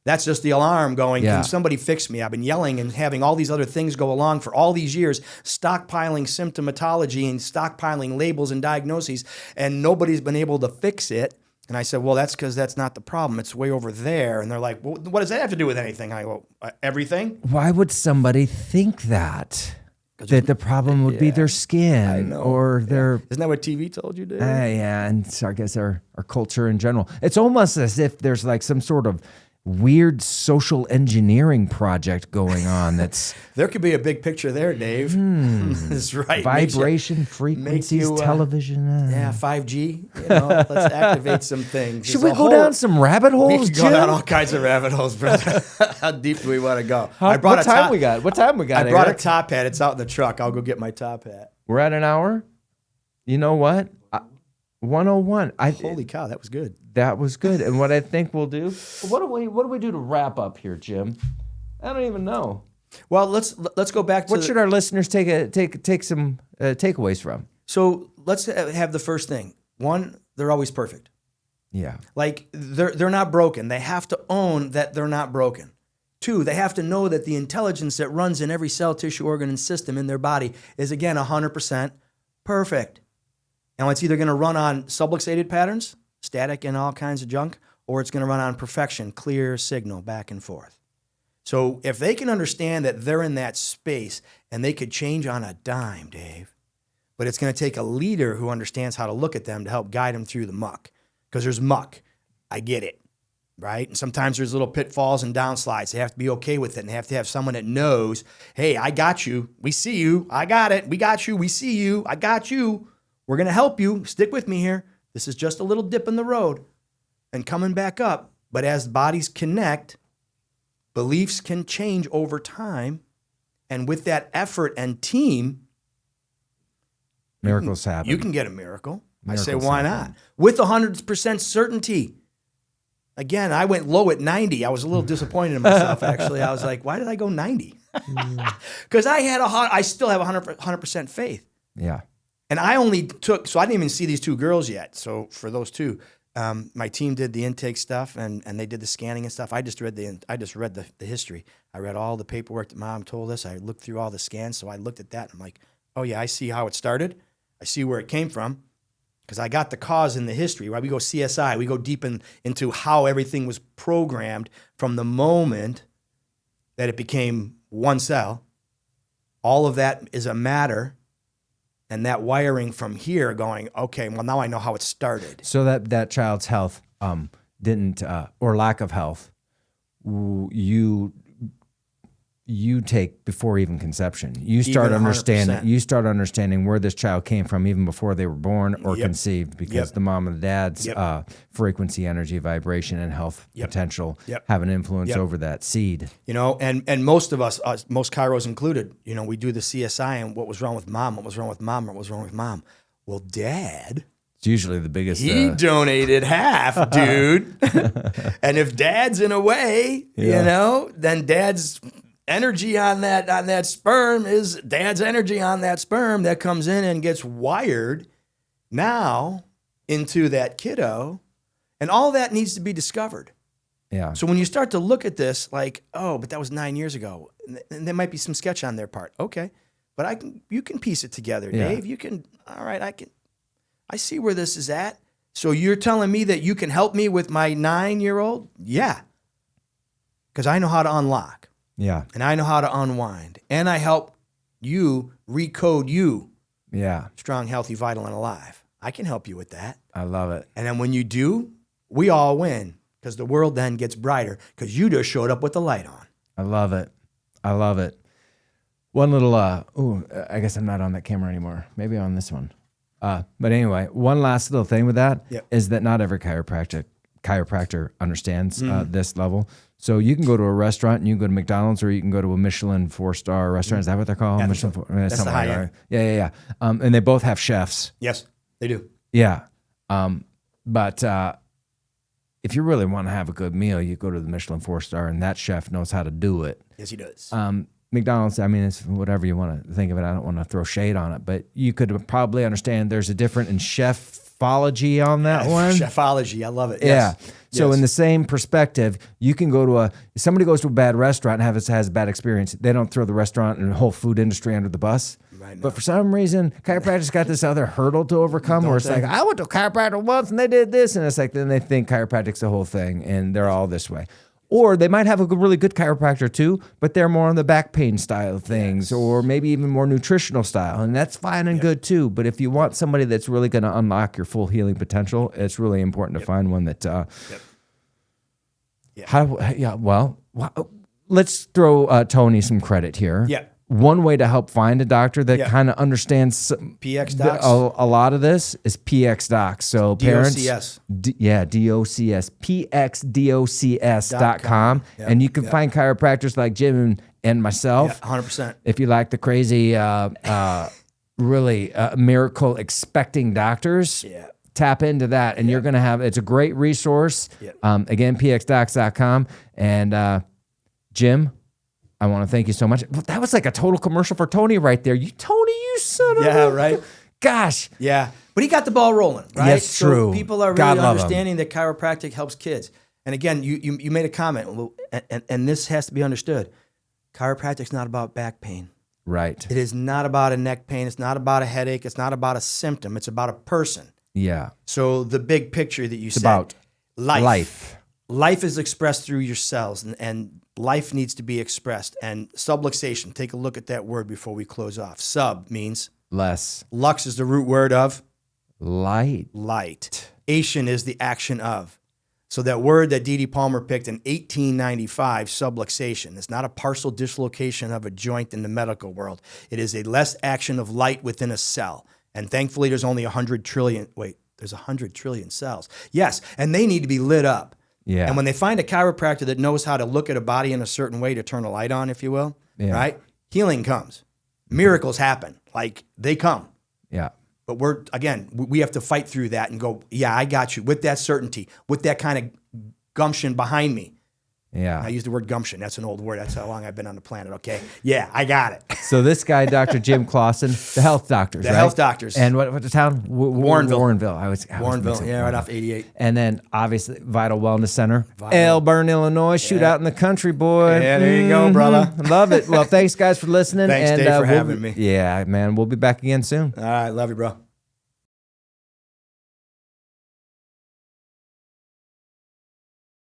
That's just the alarm going, Yeah. can somebody fix me? I've been yelling and having all these other things go along for all these years, stockpiling symptomatology and stockpiling labels and diagnoses, and nobody's been able to fix it. And I said, well, that's because that's not the problem. It's way over there. And they're like, well, what does that have to do with anything? I go, everything. Why would somebody think that? That the problem would be their skin or their... Isn't that what TV told you, dude? Yeah, and so I guess our culture in general. It's almost as if there's like some sort of weird social engineering project going on that's... There could be a big picture there, Dave. That's right. Vibration, frequencies, television. Yeah, 5G. Let's activate some things. Should we go down some rabbit holes, We could Jim? go down all kinds of rabbit holes, brother. How deep do we want to go? What time we got? I brought a top hat. It's out in the truck. I'll go get my top hat. We're at an hour. You know what? 101. Holy cow, that was good. That was good. And what I think we'll do, what do we do to wrap up here, Jim? I don't even know. Well, let's go back to what should our listeners take some takeaways from? So let's have the first thing. One, they're always perfect. Yeah. Like they're not broken. They have to own that they're not broken. Two, they have to know that the intelligence that runs in every cell, tissue, organ, and system in their body is, again, 100% perfect. Now, it's either going to run on subluxated patterns, static and all kinds of junk, or it's going to run on perfection, clear signal back and forth. So if they can understand that they're in that space and they could change on a dime, Dave, but it's going to take a leader who understands how to look at them to help guide them through the muck. Because there's muck. I get it, right? And sometimes there's little pitfalls and downsides. They have to be okay with it, and they have to have someone that knows, hey, I got you. We see you. I got it. We got you. We see you. I got you. We're going to help you. Stick with me here. This is just a little dip in the road and coming back up. But as bodies connect, beliefs can change over time. And with that effort and team, miracles happen. You can get a miracle. Miracles I say, why happen. not? With 100% certainty. Again, I went low at 90. I was a little disappointed in myself, actually. I was like, why did I go 90? Because I still have 100% faith. Yeah. And I only took, so I didn't even see these two girls yet. So for those two, my team did the intake stuff and they did the scanning and stuff. I just read the history. I read all the paperwork that Mom told us. I looked through all the scans. So I looked at that and I'm like, oh yeah, I see how it started. I see where it came from because I got the cause in the history. Right? We go CSI. We go deep into how everything was programmed from the moment that it became one cell. All of that is a matter. And that wiring from here going, okay, well, now I know how it started. So that child's health didn't, or lack of health, you take before even conception. You start understanding where this child came from even before they were born or conceived, because the mom and the dad's frequency, energy, vibration, and health potential have an influence over that seed. And most of us, most chiros included, we do the CSI and what was wrong with mom, what was wrong with mom, what was wrong with mom. Well, dad, it's usually the biggest. He donated half, dude. And if dad's in a way, then dad's energy on that sperm is dad's energy on that sperm that comes in and gets wired now into that kiddo, and all that needs to be discovered. Yeah. So when you start to look at this, like, oh, but that was 9 years ago, and there might be some sketch on their part. Okay, but you can piece it together, Dave. You can. All right, I see where this is at. So you're telling me that you can help me with my 9-year-old? Yeah, because I know how to unlock. Yeah. And I know how to unwind. And I help you recode you. Yeah. Strong, healthy, vital, and alive. I can help you with that. I love it. And then when you do, we all win because the world then gets brighter because you just showed up with the light on. I love it. I love it. One little, I guess I'm not on that camera anymore. Maybe on this one. But anyway, one last little thing with that is that not every chiropractor understands this level. So you can go to a restaurant and you can go to McDonald's or you can go to a Michelin 4-star restaurant. Is that what they're called? Michelin 4, that's the high end. Yeah. And they both have chefs. Yes, they do. Yeah. But if you really want to have a good meal, you go to the Michelin 4-star and that chef knows how to do it. Yes, he does. McDonald's, I mean, it's whatever you want to think of it. I don't want to throw shade on it, but you could probably understand there's a difference in chef chefology on that one. Chefology, I love it. Yeah. Yes. So Yes. in the same perspective, you can go to if somebody goes to a bad restaurant and has a bad experience, they don't throw the restaurant and the whole food industry under the bus. Right. But for some reason, chiropractic's got this other hurdle to overcome where it's like, I went to a chiropractor once and they did this. And it's like, then they think chiropractic's the whole thing and they're all this way. Or they might have a really good chiropractor too, but they're more on the back pain style of things, or maybe even more nutritional style. And that's fine and good too. But if you want somebody that's really going to unlock your full healing potential, it's really important to find one that, let's throw Tony some credit here. Yeah. One way to help find a doctor that kind of understands PX Docs. a lot of this is PX Docs. So parents, DOCS. DOCS, PXDOCS.com. Yeah. And you can find chiropractors like Jim and myself. 100%. If you like the crazy, really miracle expecting doctors. Yeah. Tap into that, and you're going to have, it's a great resource. Again, pxdocs.com. And Jim, I want to thank you so much. That was like a total commercial for Tony right there. Tony, you son of a... right. Gosh. Yeah. But he got the ball rolling, right? Yes, true. So people are really understanding that chiropractic helps kids. And again, you made a comment, and this has to be understood. Chiropractic's not about back pain. Right. It is not about a neck pain. It's not about a headache. It's not about a symptom. It's about a person. Yeah. So the big picture that you said. About life. Life is expressed through your cells, and life needs to be expressed. And subluxation, take a look at that word before we close off. Sub means less. Lux is the root word of light. Ation is the action of. So that word that D.D. Palmer picked in 1895, subluxation, is not a partial dislocation of a joint in the medical world. It is a less action of light within a cell. And thankfully, there's only 100 trillion. There's 100 trillion cells. Yes, and they need to be lit up. Yeah. And when they find a chiropractor that knows how to look at a body in a certain way to turn a light on, if you will, right? Healing comes. Miracles happen. Like, they come. Yeah. But we have to fight through that and go, yeah, I got you, with that certainty, with that kind of gumption behind me. Yeah. I use the word gumption. That's an old word. That's how long I've been on the planet, okay? Yeah, I got it. So this guy, Dr. Jim Claussen, the health doctors, The right? health doctors. And what the town? Warrenville. Warrenville. Yeah, right off 88. And then obviously Vital Wellness Center, Elburn, Illinois. Shoot out in the country, boy. Yeah, there you go, brother. Love it. Well, thanks guys for listening. Thanks, and, Dave, for having me. Yeah, man. We'll be back again soon. All right, love you, bro.